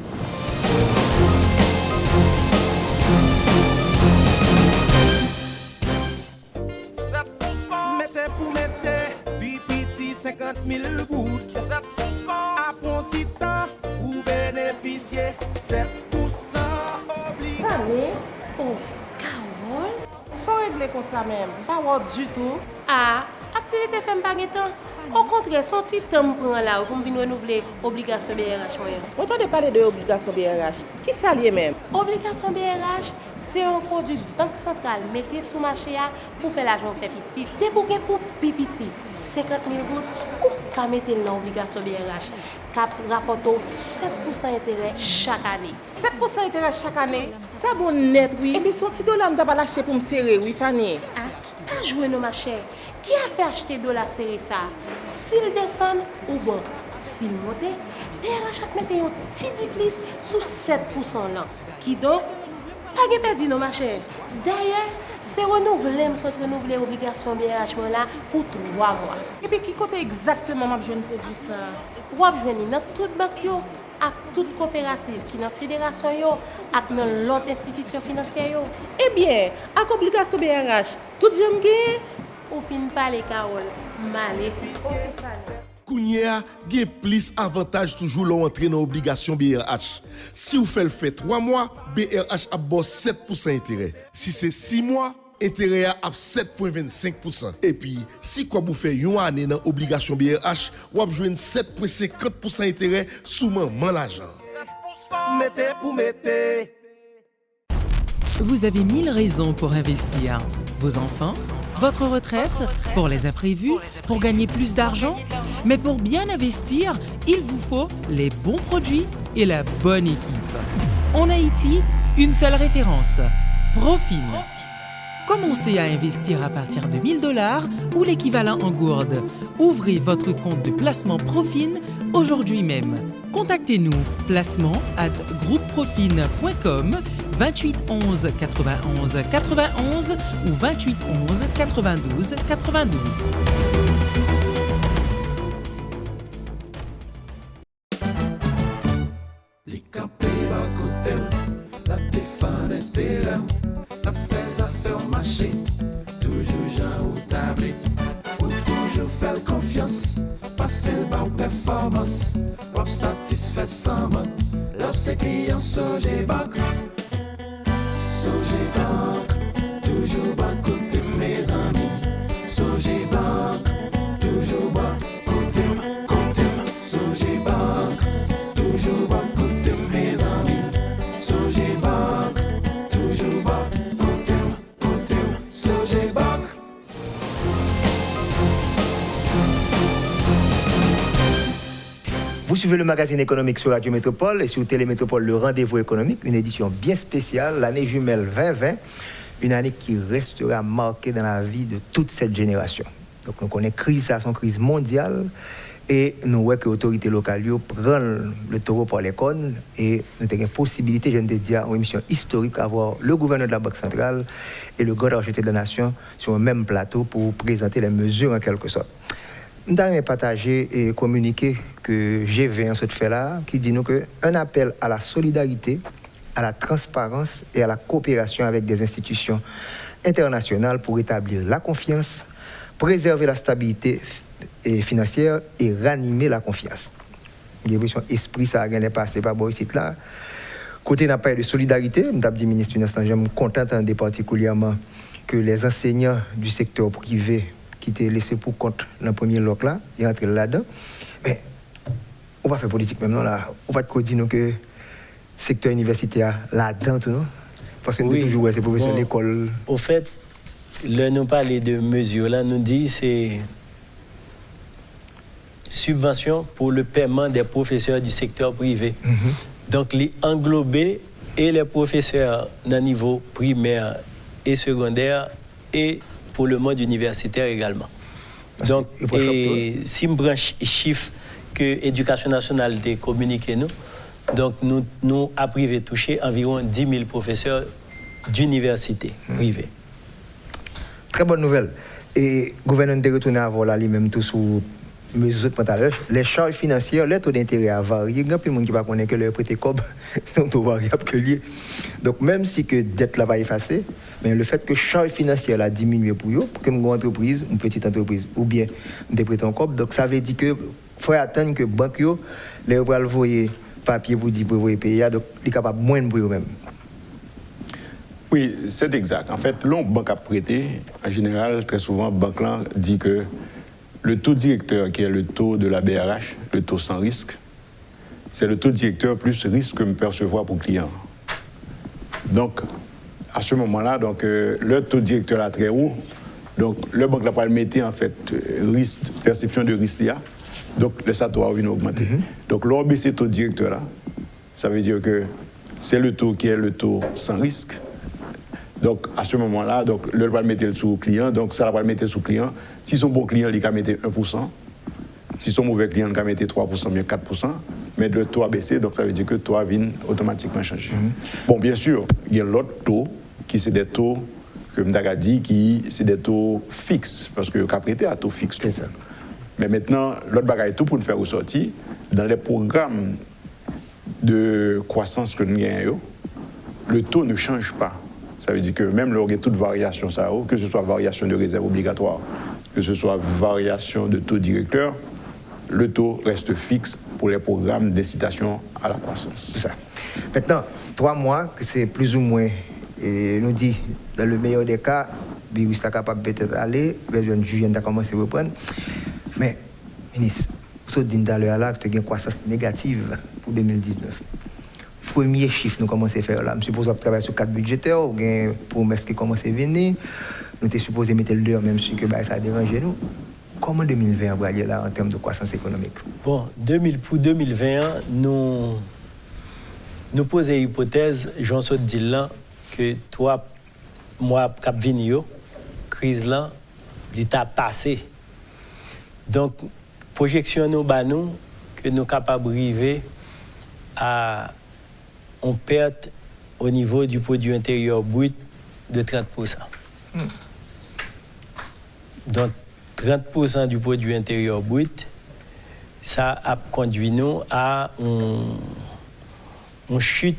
Speaker 4: Gouttes, 7%. À bon petit temps, ou bénéficier 7% obligé.
Speaker 5: Allez, oh, Carole.
Speaker 6: Sans régler comme ça même, pas voir du tout.
Speaker 5: Ah, activité fait pas temps. Au contraire, son petit temps prend là pour venir renouveler obligation BRH moyen.
Speaker 6: Autant de parler de obligation BRH. Qui s'allie même?
Speaker 5: Obligation BRH, c'est un produit banque centrale mettez sous marché pour faire l'argent fait petit. Dès pour petit 50 000 gouttes ou qu'à mettre dans l'obligation BRH cap rapporte 7% intérêt chaque année.
Speaker 6: 7% intérêt chaque année. Ça bon net oui. Et puis son petit dollar m't'a pas lâché pour me serrer oui Fanny.
Speaker 5: Ah, pas jouer nos ma chère. Qui a fait acheter dollar serré ça? S'il descend ou bon, s'il monte, BRH a mettre un petit plus sous 7% là. Qui donc pas perdu nos ma chère. D'ailleurs, c'est renouveler, l'obligation BRH là pour 3 mois.
Speaker 6: Et puis, qui côté exactement m'a besoin de produit ça?
Speaker 5: Ou ap jwenni dans toute banque yo, ak toute coopérative qui dans fédération yo, ak dans l'autre institution financière yo.
Speaker 6: Eh bien, avec obligation BRH, tout j'aime gagner.
Speaker 5: Ou fin parler Carole, malé.
Speaker 7: Kounia, gen plus avantage toujours l'entrée dans l'obligation BRH. Si vous faites le fait 3 mois, BRH a 7% intérêt. Si c'est 6 mois, intérêt à 7,25%. Et puis, si vous faites une année dans l'obligation BRH, vous avez 7,50% intérêt sous maman l'argent.
Speaker 4: Mettez pour mettez.
Speaker 8: Vous avez 1000 raisons pour investir. Vos enfants, votre retraite, pour les imprévus, pour gagner plus d'argent. Mais pour bien investir, il vous faut les bons produits et la bonne équipe. En Haïti, une seule référence, Profin. Commencez à investir à partir de 1 000 $ ou l'équivalent en gourde. Ouvrez votre compte de placement Profin aujourd'hui même. Contactez-nous placement@groupeprofin.com 28 11 91 91 ou 28 11 92 92.
Speaker 4: Les campés à côté, la défense était là, la fais à faire marcher, toujours Jean ou tablé, ou toujours faire confiance, passer le bas ou performance, ou satisfait sans mot, l'op c'est client Sogé Bank, Sogé Bank, toujours bas côté mes amis, Sogé Bank, toujours bas côté, Sogé Bank, toujours bas côté mes amis, Sogé Bank, toujours bas côté, Sogé Bank.
Speaker 1: Vous suivez le magazine économique sur Radio Métropole et sur Télémétropole, le rendez-vous économique, une édition bien spéciale, l'année jumelle 2020, une année qui restera marquée dans la vie de toute cette génération. Donc nous connaissons crise, ça son crise mondiale et nous voyons que les autorités locales prennent le taureau par les cornes et nous avons une possibilité, je ne te dis, une émission historique, avoir le gouverneur de la Banque centrale et le grand architecte de la nation sur le même plateau pour présenter les mesures en quelque sorte. Nous avons partagé et communiqué que j'ai vu en ce fait-là, qui dit nous qu'un appel à la solidarité, à la transparence et à la coopération avec des institutions internationales pour établir la confiance, préserver la stabilité financière et ranimer la confiance. Il y a un esprit, ça a rien passé par ici là. Côté n'a pas de solidarité, je dit ministre des Finances, je suis content particulièrement que les enseignants du secteur privé qui étaient laissés pour compte dans le premier bloc là, ils rentrent là-dedans. Mais on va faire politique même, non, là. On va te dire que le secteur universitaire là-dedans, tout, non? Parce que nous
Speaker 2: oui.
Speaker 1: Toujours ces professeurs d'école.
Speaker 2: Au fait, là, nous parlons de mesures, là, nous dit c'est subvention pour le paiement des professeurs du secteur privé. Donc, les englobés et les professeurs d'un niveau primaire et secondaire et pour le monde universitaire également. Donc, si je prends chiffre que l'Éducation nationale a communiqué nous, donc nous à privé touché environ 10 000 professeurs d'université privées.
Speaker 1: Très bonne nouvelle. Et le gouvernement est retourné à voir là lui-même tout sous mesures de les charges financières, les taux d'intérêt a varié. Il y a plein de monde qui ne connaît que le prêté cob sont taux variables que lié. Donc même si que dette là va effacer, mais le fait que charge financière a diminué pour eux, pour une grande entreprise, une petite entreprise, ou bien des prêts en cob, donc ça veut dire que faut attendre que banque les va le voyer papier pour dire pour payer, donc il est capable moins pour eux-mêmes.
Speaker 3: Oui, c'est exact. En fait, l'on banque a prêté, en général, très souvent, banque là dit que le taux directeur, qui est le taux de la BRH, le taux sans risque, c'est le taux directeur plus risque que me percevoir pour client. Donc, à ce moment-là, donc, le taux directeur est très haut. Donc, le banque là, le mettre en fait risque, perception de risque là. Donc, le SATO va venir augmenter. Donc, l'on baisse le taux directeur là, ça veut dire que c'est le taux qui est le taux sans risque. Donc, à ce moment-là, donc, le va le mettre sous client, donc ça va le mettre sous client. Si son bon client, il va mettre 1%. Si son mauvais client, il va mettre 3%, bien 4%. Mais le taux a baissé, donc ça veut dire que le taux vient automatiquement changer. Bon, bien sûr, il y a l'autre taux, qui c'est des taux que m'daka dit qui c'est des taux fixes parce que qu'a prêté à taux fixe.
Speaker 1: C'est ça.
Speaker 3: Mais maintenant, l'autre bagaille tout pour nous faire ressortir dans les programmes de croissance que nous gagnons, le taux ne change pas. Ça veut dire que même lors de toute variation, que ce soit variation de réserve obligatoire, que ce soit variation de taux directeur, le taux reste fixe pour les programmes d'incitation à la croissance.
Speaker 1: C'est ça. Maintenant, 3 mois, que c'est plus ou moins, et nous dit, dans le meilleur des cas, le virus est capable peut-être d'aller, vers juillet, on a commencé à reprendre. Mais, ministre, vous avez dit tout à l'heure là que tu as une croissance négative pour 2019. Premier chiffre, nous commençons à faire là. Je suppose qu'on travaille sur 4 budgétaires, ou une promesse qui commence à venir. Nous sommes supposés mettre le dehors, même si ça a dérangé nous. Comment 2020 va aller là en termes de croissance économique?
Speaker 2: Bon, pour 2021, nous posons l'hypothèse, Jean-Saud dit là, que 3 mois cap venir, crise là, l'état passé. Donc, projection nous banou que nous capables d'arriver à une perte au niveau du produit intérieur brut de 30%. Donc, 30% du produit intérieur brut, ça a conduit nous à une chute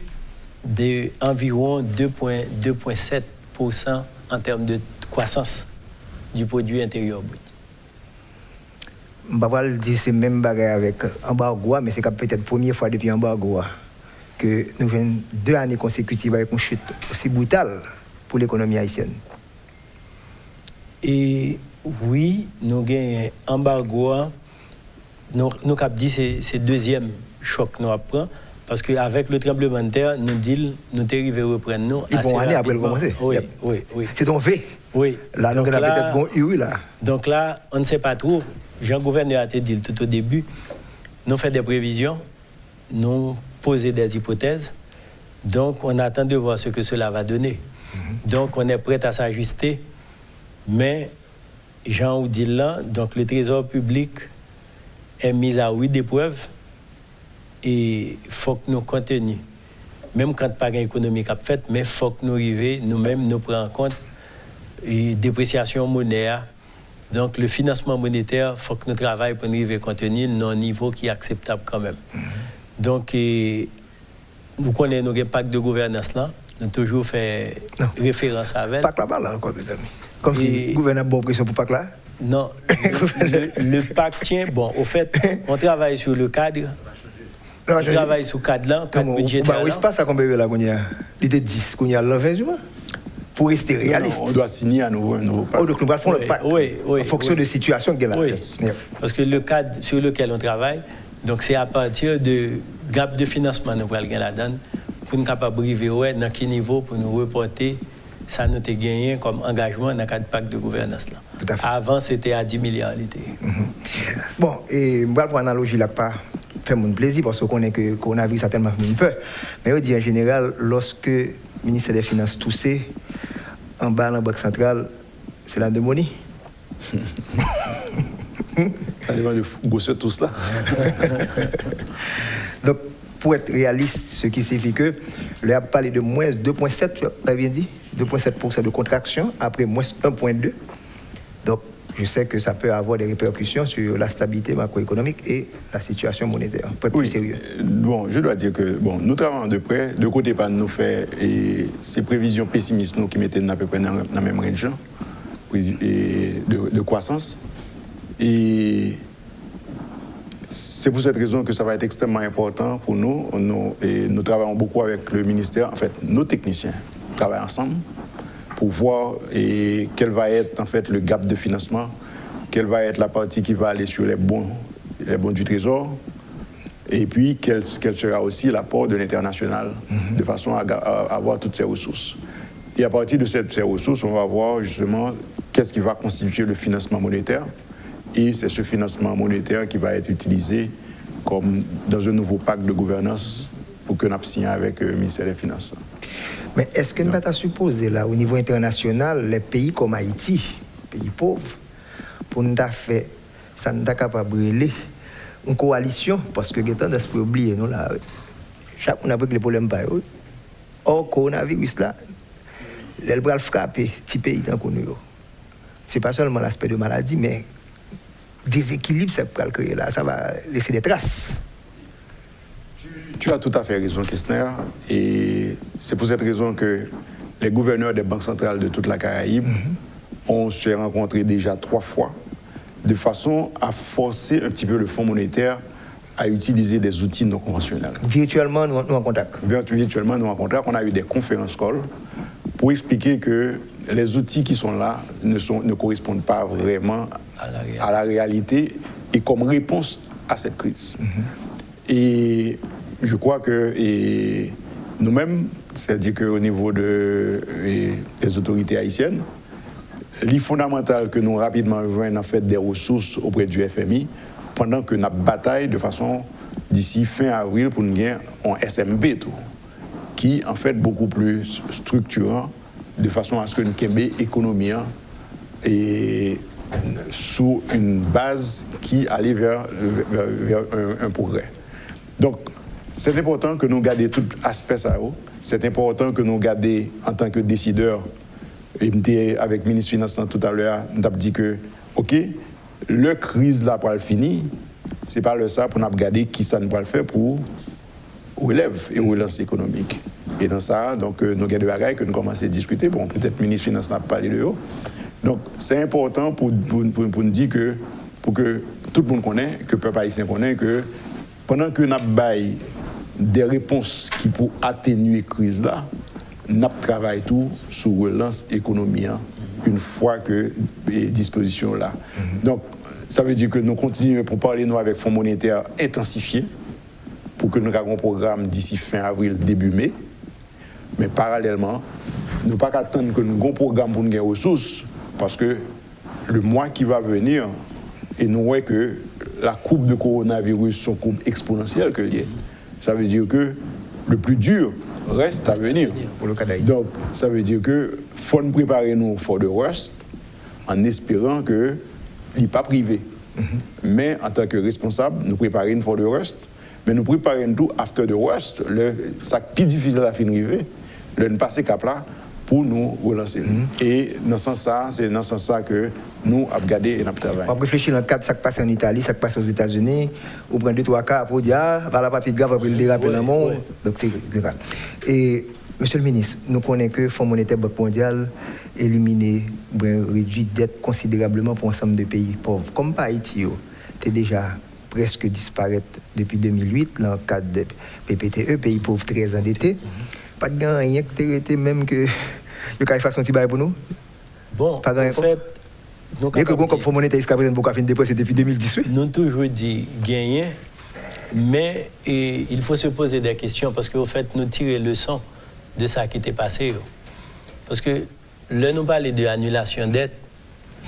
Speaker 2: d'environ 2,7% en termes de croissance du produit intérieur brut.
Speaker 1: Je ne vais pas dire c'est même bagarre avec embargo, mais c'est peut-être la première fois depuis embargo que nous venons 2 années consécutives avec une chute aussi brutale pour l'économie haïtienne.
Speaker 2: Et oui, nous avons un embargo. Nous avons dit que c'est le deuxième choc que nous apprenons. Parce qu'avec le tremblement de terre, nous disons nous sommes arrivés à reprendre nous.
Speaker 1: Et bon, année après le commencer.
Speaker 2: Oui.
Speaker 1: C'est ton V.
Speaker 2: Oui.
Speaker 1: Là, nous avons peut-être bon U là.
Speaker 2: Donc là, on ne sait pas trop. Jean-Gouverneur a dit tout au début, nous faisons des prévisions, nous posons des hypothèses. Donc, on attend de voir ce que cela va donner. Donc, on est prêt à s'ajuster. Mais, Jean dit là, donc le Trésor public est mis à rude épreuve et il faut que nous continuions. Même quand pas économique a fait, mais il faut que nous arrivions, nous-mêmes, nous prenions en compte la dépréciation monétaire. Donc, le financement monétaire, il faut que nous travaillions pour nous arriver à contenir un niveau qui est acceptable quand même. Donc, vous connaissez nos pactes de gouvernance là, nous avons toujours fait référence à elle.
Speaker 1: Pacte là-bas, là, encore, mes amis. Comme si le gouvernement a bonne pression pour pacte là.
Speaker 2: Non, le pacte tient. Bon, au fait, on travaille sur le cadre. On travaille sur le cadre là, cadre budgétaire.
Speaker 1: Oui, c'est pas ça qu'on peut là, il était 10, qu'on y a 20 jours. Pour rester réaliste.
Speaker 3: On doit signer à nouveau un nouveau pacte.
Speaker 1: Donc nous allons faire le pacte en fonction de la situation qu'il y a là.
Speaker 2: Oui, parce que le cadre sur lequel on travaille, donc c'est à partir de gap de financement nous allons là-dedans pour nous capables d'arriver dans quel niveau pour nous reporter ça nous a gagné comme engagement dans le cadre pacte de gouvernance là. Avant c'était à 10 milliards l'été.
Speaker 1: Bon, et je vais prendre une analogie là pas faire mon plaisir parce qu'on connaît que le coronavirus a tellement fait peur. Mais on dit en général lorsque le ministère des Finances toussait en bas dans la Banque centrale, c'est la démonie.
Speaker 3: Ça dépend de gosser tout cela.
Speaker 1: Donc, pour être réaliste, ce qui signifie que le a parlé de moins 2,7, tu as bien dit, 2,7% de contraction, après moins 1,2. Donc, je sais que ça peut avoir des répercussions sur la stabilité macroéconomique et la situation monétaire. Pour être plus sérieux.
Speaker 3: Bon, je dois dire que nous travaillons de près. De côté, pas nous fait et ces prévisions pessimistes nous qui mettaient à peu près dans la même région de croissance. Et c'est pour cette raison que ça va être extrêmement important pour nous. Nous travaillons beaucoup avec le ministère, en fait, nos techniciens travaillent ensemble pour voir quel va être en fait le gap de financement, quelle va être la partie qui va aller sur les bons du Trésor, et puis quel sera aussi l'apport de l'international, de façon à avoir toutes ces ressources. Et à partir de ces ressources, on va voir justement qu'est-ce qui va constituer le financement monétaire, et c'est ce financement monétaire qui va être utilisé comme dans un nouveau pacte de gouvernance pour que nous signions avec le ministère des Finances.
Speaker 1: Mais est-ce que nous avons supposé là, au niveau international, les pays comme Haïti, pays pauvres, pour nous faire, ça nous a capable de brûler une coalition, parce que nous avons oublié, nous là, chaque fois avec les problèmes, or coronavirus là, elle va frapper petit pays tant qu'on nous. C'est pas seulement l'aspect de maladie, mais déséquilibre ça peut créer là, ça va laisser des traces.
Speaker 3: Tu as tout à fait raison, Kestner, et c'est pour cette raison que les gouverneurs des banques centrales de toute la Caraïbe ont se rencontrés déjà 3 fois, de façon à forcer un petit peu le Fonds monétaire à utiliser des outils non conventionnels.
Speaker 1: Virtuellement, nous en contact.
Speaker 3: Virtuellement, nous en contact. On a eu des conférences calls pour expliquer que les outils qui sont là ne correspondent pas vraiment à la réalité et comme réponse à cette crise. Et je crois que nous-mêmes, c'est-à-dire qu'au niveau des autorités haïtiennes, il est fondamental que nous rapidement joignions en fait des ressources auprès du FMI pendant que nous bataillons de façon d'ici fin avril pour nous gagner un SMB tout, qui en fait beaucoup plus structurant de façon à ce que nous ayons l'économie et sous une base qui allait vers un progrès. Donc, c'est important que nous gardions tout aspect ça. C'est important que nous gardions en tant que décideurs. Et avec le ministre des Finances tout à l'heure, nous avons dit que, OK, le crise là pour le finir, c'est pas le ça pour nous regarder qui ça nous va le faire pour relève et relance économique. Et dans ça, donc, nous avons des bagages que nous commençons à discuter. Bon, peut-être le ministre des Finances n'a pas parlé de eux. Donc, c'est important pour nous dire que, pour que tout le monde connaisse, que le peuple haïtien connaisse, que pendant que nous avons des réponses qui pour atténuer la crise là, nous travaillons tout sur relance économique une fois que les dispositions là. Donc, ça veut dire que nous continuons pour parler nous avec Fonds monétaire intensifié pour que nous ayons un programme d'ici fin avril, début mai. Mais parallèlement, nous ne pouvons pas attendre que nous ayons un programme pour nous gagner ressources parce que le mois qui va venir, et nous voyons que la courbe de coronavirus sont courbe exponentielle que liée. Ça veut dire que le plus dur reste à venir. Donc, ça veut dire que faut nous préparer nous for the worst en espérant que il n'est pas privé. Mais en tant que responsable, nous préparer for the worst, mais nous préparer tout after the worst, ça plus difficile à finir, le passer cap là pour nous relancer. Et dans ce sens-là, c'est dans ce sens-là que nous avons regardé et nous avons travaillé.
Speaker 1: On réfléchit dans le cadre de ce qui passe en Italie, ce qui passe aux États-Unis, on prend 2-3 cas pour dire, ah, voilà, pas plus grave, après le déraper dans le monde. Donc c'est grave. Et, monsieur le ministre, nous connaissons que le Fonds monétaire Banque mondiale éliminé, réduit dette considérablement pour un ensemble de pays pauvres. Comme par Haïti, c'est déjà presque disparaître depuis 2008 dans le cadre de PPTE, pays pauvres très endettés. Pas de gain, rien que tu même que le cas de façon petit bail pour nous.
Speaker 2: Bon, en fait,
Speaker 1: nous que comme Fonds monétaire jusqu'à présent beaucoup fait dépenser depuis 2018.
Speaker 2: Nous toujours dit gagner, mais il faut se poser des questions parce qu'au fait nous tirer leçon de ça qui était passé. Parce que là nous parler de annulation de dette,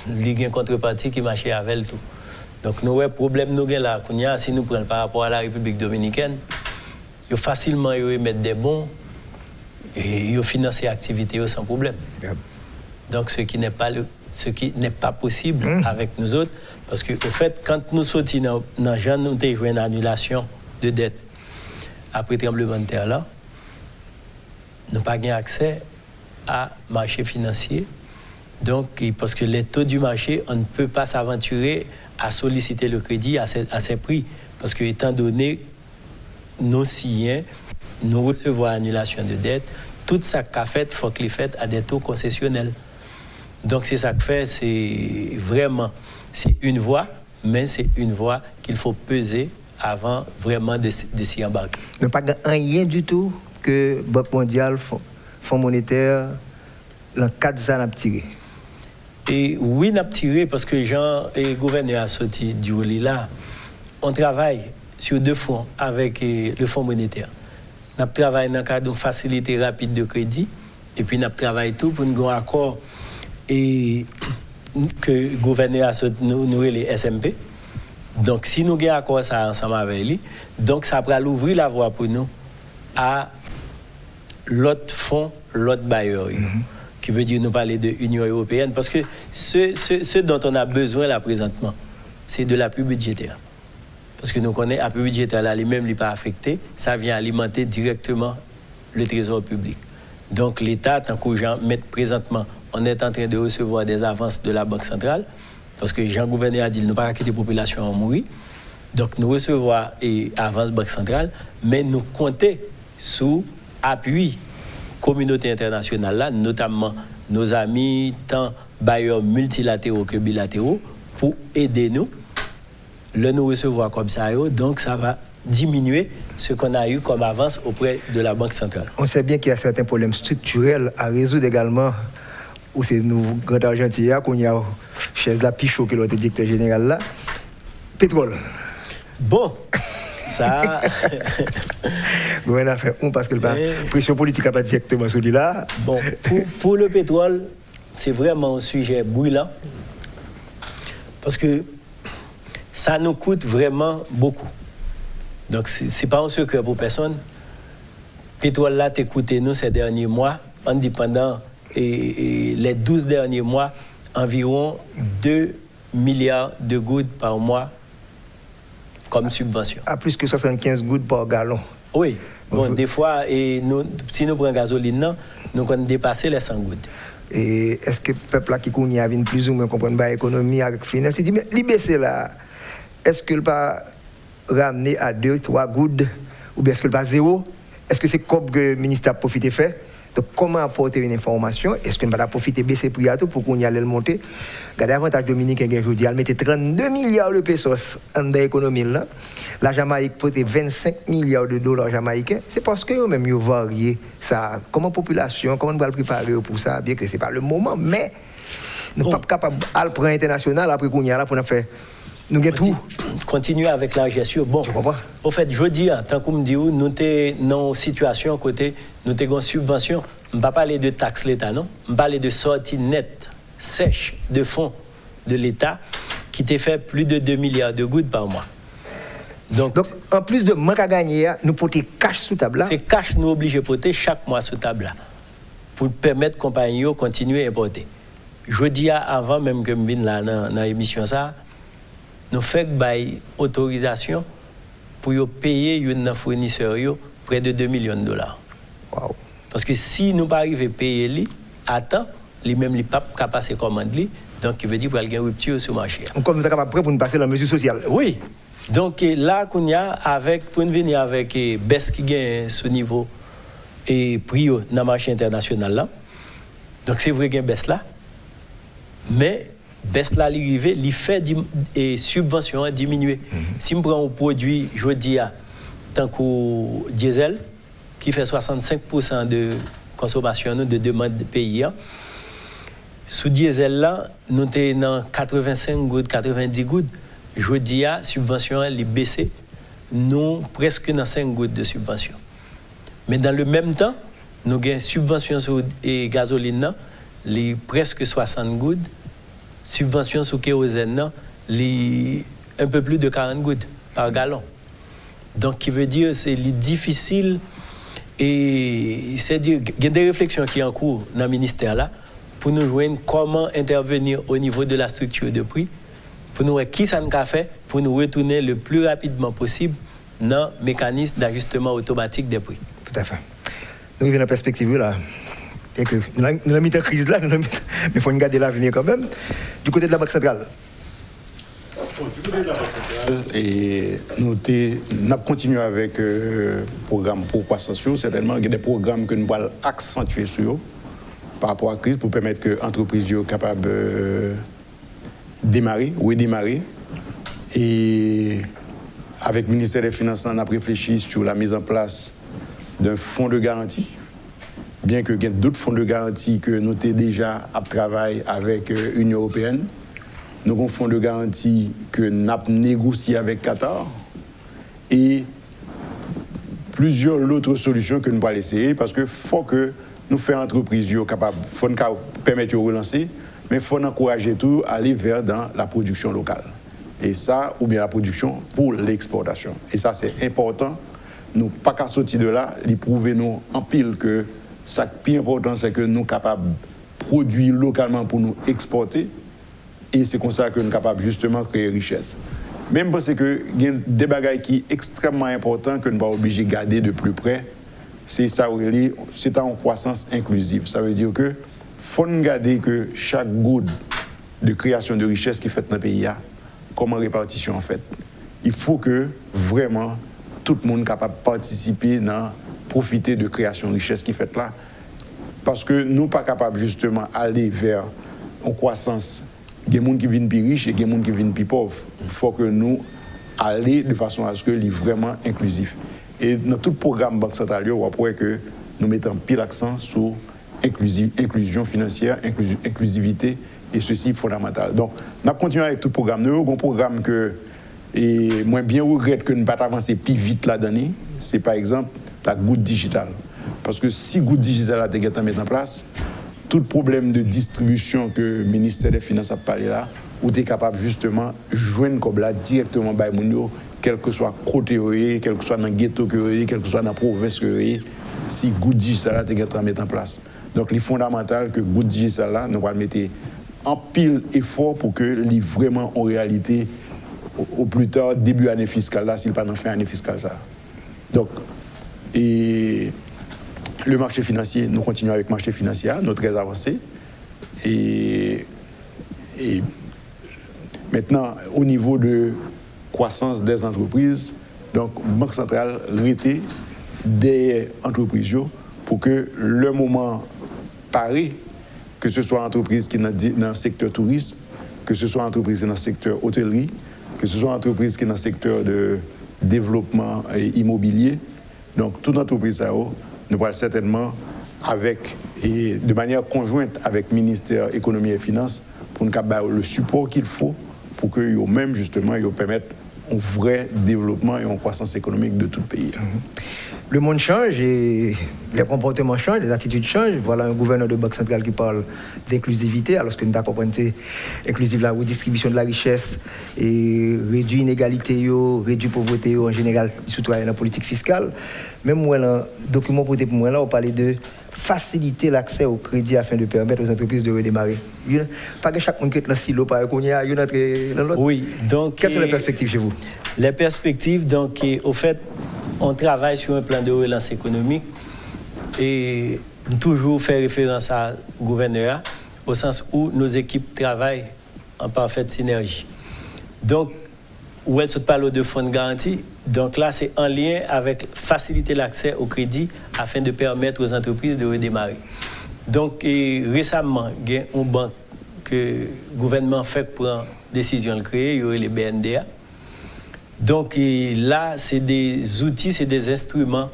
Speaker 2: il y a une contrepartie qui marchait avec tout. Donc nous avons problème nous là si nous prenons par rapport à la République dominicaine, il facilement mettre des bons et ils financent l'activité sans problème. Donc ce qui n'est pas possible avec nous autres, parce que au fait, quand nous sortions dans Jean, nous avons joué une annulation de dette après tremblement de terre là, nous n'avons pas accès à marché financier. Donc, parce que les taux du marché, on ne peut pas s'aventurer à solliciter le crédit à ces prix. Parce que étant donné nos signes, nous recevons annulation de dette, tout ça qu'a fait, il faut qu'il fait à des taux concessionnels. Donc c'est ça que fait, c'est vraiment, c'est une voie, mais c'est une voie qu'il faut peser avant vraiment de s'y embarquer.
Speaker 1: Mais pas rien du tout que Banque mondiale, Fonds monétaire, dans 4 ans, n'a tiré.
Speaker 2: Et oui, n'a tiré parce que Jean et le gouverneur a sorti du lit là. On travaille sur 2 fonds avec le Fonds monétaire. On travaille dans le cadre de facilité rapide de crédit et puis on travaille tout pour nous avoir un accord et que le gouverneur a sorti nous les SMP. Donc si nous avons un accord ça ensemble avec lui, donc ça va ouvrir la voie pour nous à l'autre fonds, l'autre bailleur. Qui veut dire nous parler de l'Union européenne, parce que ce dont on a besoin là présentement, c'est de l'appui budgétaire. Parce que nous connaissons l'appui budgétaire là, lui-même n'est pas affecté, ça vient alimenter directement le trésor public. Donc l'État, tant que Jean met présentement, on est en train de recevoir des avances de la Banque centrale, parce que Jean-Gouverneur a dit, nous ne pouvons pas quitter la population à mourir. Donc nous recevons et avance Banque centrale, mais nous comptons sous appui communauté internationale, là, notamment nos amis, tant bailleurs multilatéraux que bilatéraux, pour aider nous. Nous recevoir comme ça, donc ça va diminuer ce qu'on a eu comme avance auprès de la Banque centrale.
Speaker 1: On sait bien qu'il y a certains problèmes structurels à résoudre également, où c'est nous, Grand Argentine, qu'on y a chez la Pichot, qui est le directeur général là. Pétrole.
Speaker 2: Bon, ça.
Speaker 1: On a fait parce que la pression politique n'a pas directement sur là.
Speaker 2: Bon, pour le pétrole, c'est vraiment un sujet brûlant, parce que ça nous coûte vraiment beaucoup. Donc, ce n'est pas un secret pour personne. Le pétrole là, t'a coûté nous ces derniers mois, on dit pendant les 12 derniers mois, environ 2 milliards de gouttes par mois comme subvention.
Speaker 1: À plus que 75 gouttes par gallon.
Speaker 2: Oui. Bon, des fois, si nous prenons gasoline, nous avons dépassé les 100 gouttes.
Speaker 1: Et est-ce que le peuple qui connaît a plus ou moins comprendre l'économie avec finance? Il dit, mais l'IBC là, est-ce qu'il va ramener à 2-3 gouttes ou bien est-ce qu'il va zéro? Est-ce que c'est comme que le ministère a profité faire? Donc, comment apporter une information? Est-ce qu'on va profiter de baisser le prix à tout pour qu'on y aille le monter? Regardez l'avantage Dominique aujourd'hui, elle mettait 32 milliards de pesos dans l'économie. La Jamaïque portait 25 milliards de dollars jamaïcains. C'est parce que même ils varié ça. Comment population, comment on va le préparer pour ça? Bien que ce n'est pas le moment, mais nous ne sommes pas capables de prendre international après qu'on y a là pour nous faire. Nous avons tout.
Speaker 2: Continuer avec la gestion. Bon, en fait, je dis, tant qu'on me dit, nous sommes dans une situation côté, nous avons une subvention. Je ne vais pas parler de taxes l'État, non? Je vais parler de sortie nette, sèche de fonds de l'État qui t'a fait plus de 2 milliards de gouttes par mois. Donc
Speaker 1: en plus de manque à gagner, nous portons cash sous table.
Speaker 2: C'est cash nous obligés à porter chaque mois sous table pour permettre aux compagnies de continuer à importer. Je dis avant même que je vienne là dans l'émission ça, nous faisons une autorisation pour payer un fournisseur près de 2 millions de dollars.
Speaker 1: Wow.
Speaker 2: Parce que si nous pas arriver à payer à temps, les mêmes pas capable passer commande donc il veut dire qu'il y a une rupture sur le marché.
Speaker 1: Comme nous sommes capables pour nous passer la mesure sociale.
Speaker 2: Oui. Donc là qu'on y a avec pour venir avec baisse qui gagne ce niveau et prix dans le marché international là. Donc c'est vrai qu'il y a une baisse là. Mais baisse là l'arrivée, il fait et subvention a diminué. Si on prend un produit, je dis tant que diesel qui fait 65% de consommation de demande de pays. Sous diesel là, nous sommes dans 85 gouttes, 90 gouttes. Je dis subvention elle baissé, nous presque dans 5 gouttes de subvention. Mais dans le même temps, nous avons subvention sur gasoline les presque 60 gouttes. Subvention sur kérosène, un peu plus de 40 gouttes par gallon. Donc, qui veut dire c'est difficile et c'est dire il y a des réflexions qui sont en cours dans le ministère là pour nous joindre comment intervenir au niveau de la structure de prix, pour nous voir qui ça nous a fait pour nous retourner le plus rapidement possible dans le mécanisme d'ajustement automatique des prix.
Speaker 1: Tout à fait. Nous vivons dans la perspective là. Et que nous avons mis en crise là, mais il faut garder l'avenir quand même. Du côté de la Banque centrale.
Speaker 3: Du côté de la Banque centrale, et nous avons continué avec le programme pour croissance. Certainement, il y a des programmes que nous allons accentuer sur eux par rapport à la crise pour permettre que les entreprises soient capables de redémarrer. Et avec le ministère des Finances, on a réfléchi sur la mise en place d'un fonds de garantie. Bien que il y ait d'autres fonds de garantie que nous avons déjà à travailler avec l'Union européenne. Nous avons un fonds de garantie que nous avons négocié avec Qatar et plusieurs autres solutions que nous allons essayer parce qu'il faut que nous fassions entreprises capables, il faut nous permettre de relancer, mais il faut encourager tout à aller vers dans la production locale. Et ça, ou bien la production pour l'exportation. Et ça, c'est important. Nous pas qu'à sortir de là, il prouver nous en pile que ça qui est important, c'est que nous sommes capables de produire localement pour nous exporter. Et c'est comme ça que nous sommes capables justement de créer richesse. Même parce qu'il y a des bagages qui sont extrêmement importants que nous sommes obligés de garder de plus près c'est ça, c'est en croissance inclusive. Ça veut dire que faut regarder que chaque goutte de création de richesse qui est faite dans le pays, comment répartition en fait. Il faut que vraiment tout le monde soit capable de participer, profiter de création de richesse qui est faite là. Parce que nous ne sommes pas capables justement d'aller vers une croissance. Il y a des gens qui viennent plus riches et il y a des gens qui viennent plus pauvres. Il faut que nous allions de façon à ce que soit vraiment inclusif. Et dans tout le programme Banque Centrale, on voit que nous mettons pile l'accent sur inclusion financière, inclusivité, et ceci est fondamental. Donc, nous continuons avec tout le programme. Nous avons un programme que, et moi bien regrette que nous ne pas avancer plus vite là-dedans, c'est par exemple la goutte digitale. Parce que si goutte digitale a été mise en place, tout le problème de distribution que le ministère des Finances a parlé là, où tu es capable justement de joindre comme là directement par Mounio, quel que soit côté, quel que soit dans le ghetto, quel que soit dans la province, si goutte digitale a été mise en place. Donc, il est fondamental que goutte digitale là, nous allons mettre en pile effort pour que les vraiment en réalité au plus tard début année fiscale là, s'il pas dans fin année fiscale ça. Donc, et le marché financier, nous continuons avec le marché financier, nous sommes très avancés. Et maintenant, au niveau de croissance des entreprises, donc Banque Centrale arrêté des entreprises pour que le moment pareil, que ce soit entreprise qui est dans le secteur tourisme, que ce soit entreprise qui est dans le secteur hôtellerie, que ce soit entreprise qui est dans le secteur de développement immobilier. Donc, toute entreprise, nous allons certainement, et de manière conjointe avec le ministère de l'Économie et des Finances, pour nous avoir le support qu'il faut pour que eux-mêmes, justement, ils permettent un vrai développement et une croissance économique de tout le pays.
Speaker 1: Le monde change et les comportements changent, les attitudes changent. Voilà un gouverneur de Banque Centrale qui parle d'inclusivité, alors que nous avons compris inclusive la redistribution de la richesse et réduire l'inégalité, réduire la pauvreté en général, surtout dans la politique fiscale. Même moi, dans le document pour moi, là, on parlait de faciliter l'accès au crédit afin de permettre aux entreprises de redémarrer. Pas que chaque monde qui est dans le silo, par exemple, il y a dans l'autre.
Speaker 2: Oui, donc...
Speaker 1: Quelles sont les perspectives chez vous?
Speaker 2: Les perspectives, donc, au fait, on travaille sur un plan de relance économique et toujours fait référence à gouverneur au sens où nos équipes travaillent en parfaite synergie. Donc, où elle se parle de fonds de garantie, donc là, c'est en lien avec faciliter l'accès au crédit afin de permettre aux entreprises de redémarrer. Donc, récemment, il y a une banque que le gouvernement fait prendre décision de créer, il y aurait les BNDA. Donc là, c'est des outils, c'est des instruments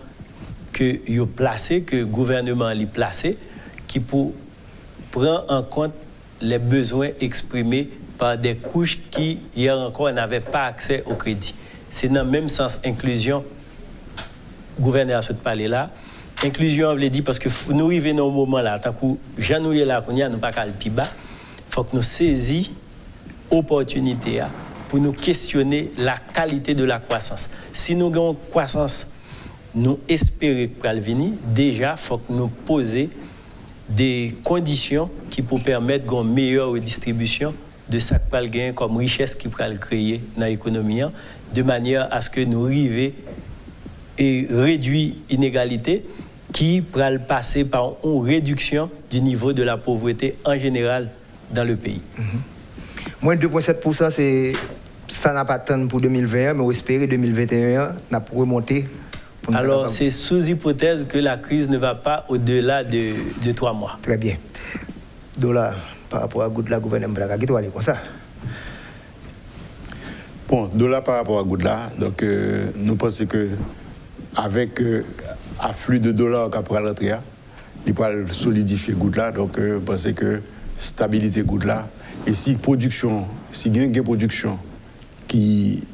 Speaker 2: que vous placez, que le gouvernement a placés, qui pour prendre en compte les besoins exprimés par des couches qui, hier encore, n'avaient pas accès au crédit. C'est dans le même sens, inclusion, le gouverneur a ce parler là. Inclusion, on veut dire, parce que nous arrivons dans un moment là, tant que Jean nous est là, nous n'avons pas qu'à le plus bas, il faut que nous saisissions l'opportunité pour nous questionner la qualité de la croissance. Si nous avons une croissance, nous espérons qu'elle vienne, déjà, il faut que nous posions des conditions qui pour permettre une meilleure redistribution de ce qu'on va gagner comme richesse qui peut créer dans l'économie, de manière à ce que nous arrivions et réduire l'inégalité qui pourra passer par une réduction du niveau de la pauvreté en général dans le pays.
Speaker 1: Moins de 2,7%, ça n'a pas tant pour 2021, mais on espère 2021 n'a pas remonté.
Speaker 2: Alors, c'est sous hypothèse que la crise ne va pas au-delà de 3 mois.
Speaker 1: Très bien. Dollar par rapport à la gouvernement Blaga, qui doit aller comme ça?
Speaker 3: Bon, dollar par rapport à Goudla, donc nous pensons que avec afflux de dollars qui pourra rentrer, il pourra solidifier Goudla, donc nous pensons que stabilité Goudla. Et si production, si il y a une production qui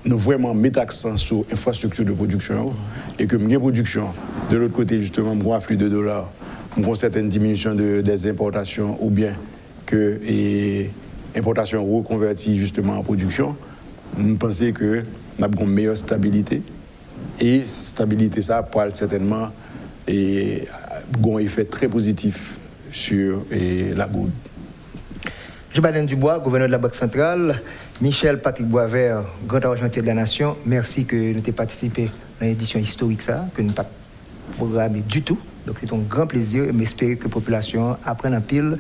Speaker 3: nous vraiment met accent sur l'infrastructure de production et que une production de l'autre côté justement un afflux de dollars, une certaine diminution des importations ou bien que importation reconvertie justement en production, nous pensons que nous avons une meilleure stabilité et stabilité ça pourra certainement un effet très positif sur la goutte.
Speaker 1: Joe Dubois, gouverneur de la Banque Centrale, Michel Patrick Boisvert, grand argentier de la Nation, merci que nous ayons participé à l'édition historique, ça, que nous pas programmé du tout. Donc c'est un grand plaisir et m'espérer que la population apprenne en pile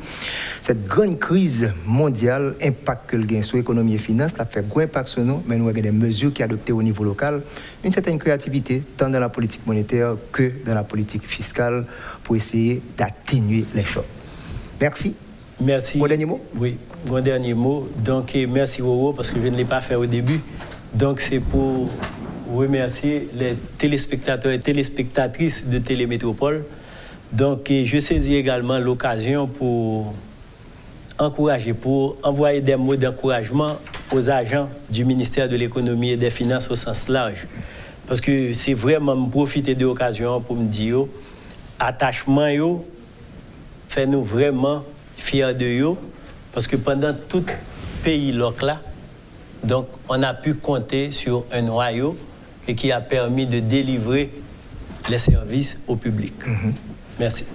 Speaker 1: cette grande crise mondiale, impact que le gain sur l'économie et finance, ça fait gros impact sur nous, mais nous avons des mesures qui sont adoptées au niveau local, une certaine créativité, tant dans la politique monétaire que dans la politique fiscale, pour essayer d'atténuer les chocs. Merci.
Speaker 2: Merci.
Speaker 1: Mon dernier mot?
Speaker 2: Oui, mon dernier mot. Donc, merci Roro, parce que je ne l'ai pas fait au début. Donc, c'est pour remercier les téléspectateurs et téléspectatrices de Télémétropole. Donc, je saisis également l'occasion pour encourager, pour envoyer des mots d'encouragement aux agents du ministère de l'Économie et des Finances au sens large. Parce que c'est vraiment me profiter de l'occasion pour me dire, attachement, fait-nous vraiment fiers de eux, parce que pendant tout pays local, donc on a pu compter sur un noyau et qui a permis de délivrer les services au public. Merci.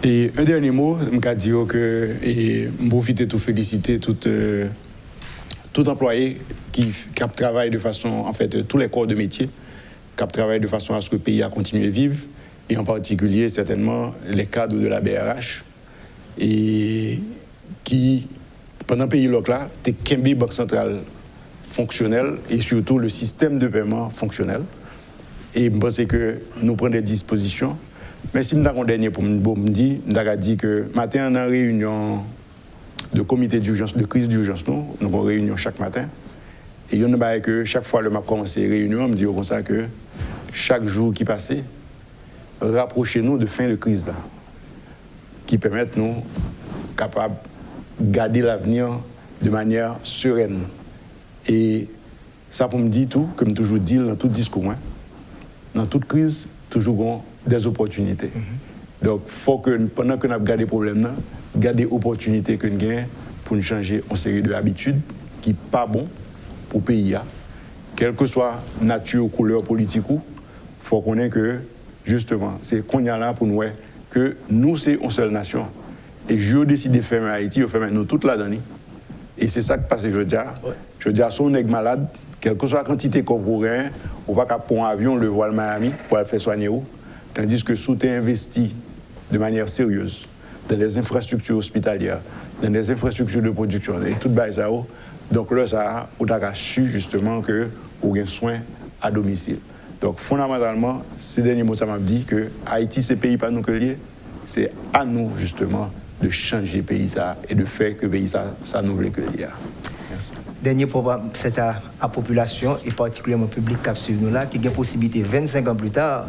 Speaker 3: Et un dernier mot, je vais dire que je profite de féliciter tout employé qui travaille de façon, en fait, tous les corps de métier, qui travaillent de façon à ce que le pays a continué à vivre, et en particulier, certainement, les cadres de la BRH, et qui, pendant le pays local, t'es Kembe Banque Centrale fonctionnel et surtout le système de paiement fonctionnel. Et je pense que nous prenons des dispositions. Mais si je suis dernier pour me dire, je dit que matin, on a une réunion de comité d'urgence, de crise d'urgence, nous avons une réunion chaque matin. Et il y a que chaque fois que je commence la réunion, on me dit comme ça que chaque jour qui passe, rapprochez-nous de fin de crise là, qui permettent nous capables de garder l'avenir de manière sereine. Et ça pour me dire tout, comme toujours dit dans tout discours, hein, dans toute crise, toujours des opportunités. Donc, il faut que pendant que nous avons gardé le problème, garder l'opportunité que nous avons pour nous changer en série d'habitudes qui ne sont pas bon pour le pays. Quelle que soit la nature ou couleur politique, il faut qu'on ait que, justement, c'est qu'on y a là pour nous, que nous, c'est une seule nation. Et je décide de faire Haïti, je fais nous toute la donnée. Et c'est ça qui passe, je dis. Je dis à son nègre malade, quelle que soit la quantité qu'on pourrait, on va pas prendre un avion, le voir à Miami pour aller faire soigner où. Tandis que si tu investis de manière sérieuse dans les infrastructures hospitalières, dans les infrastructures de production et tout ça, donc là, ça, on a su justement que on a un soin à domicile. Donc fondamentalement, ces derniers mots, ça m'a dit que Haïti, c'est pays pas nous que lié, c'est à nous justement de changer le pays ça et de faire que le pays ça nous voulait que lié. Merci.
Speaker 1: Dernier programme, c'est à la population et particulièrement au public qui suit nous là, qui a possibilité 25 ans plus tard,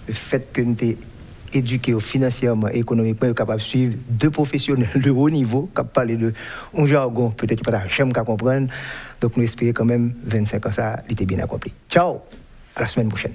Speaker 1: le fait que nous sommes éduqués financièrement et économiquement, capables de suivre deux professionnels de haut niveau, qui parlent de un jargon, peut-être qu'il n'y a pas jamais qu'à comprendre. Donc nous espérons quand même 25 ans, ça a été bien accompli. Ciao, à la semaine prochaine.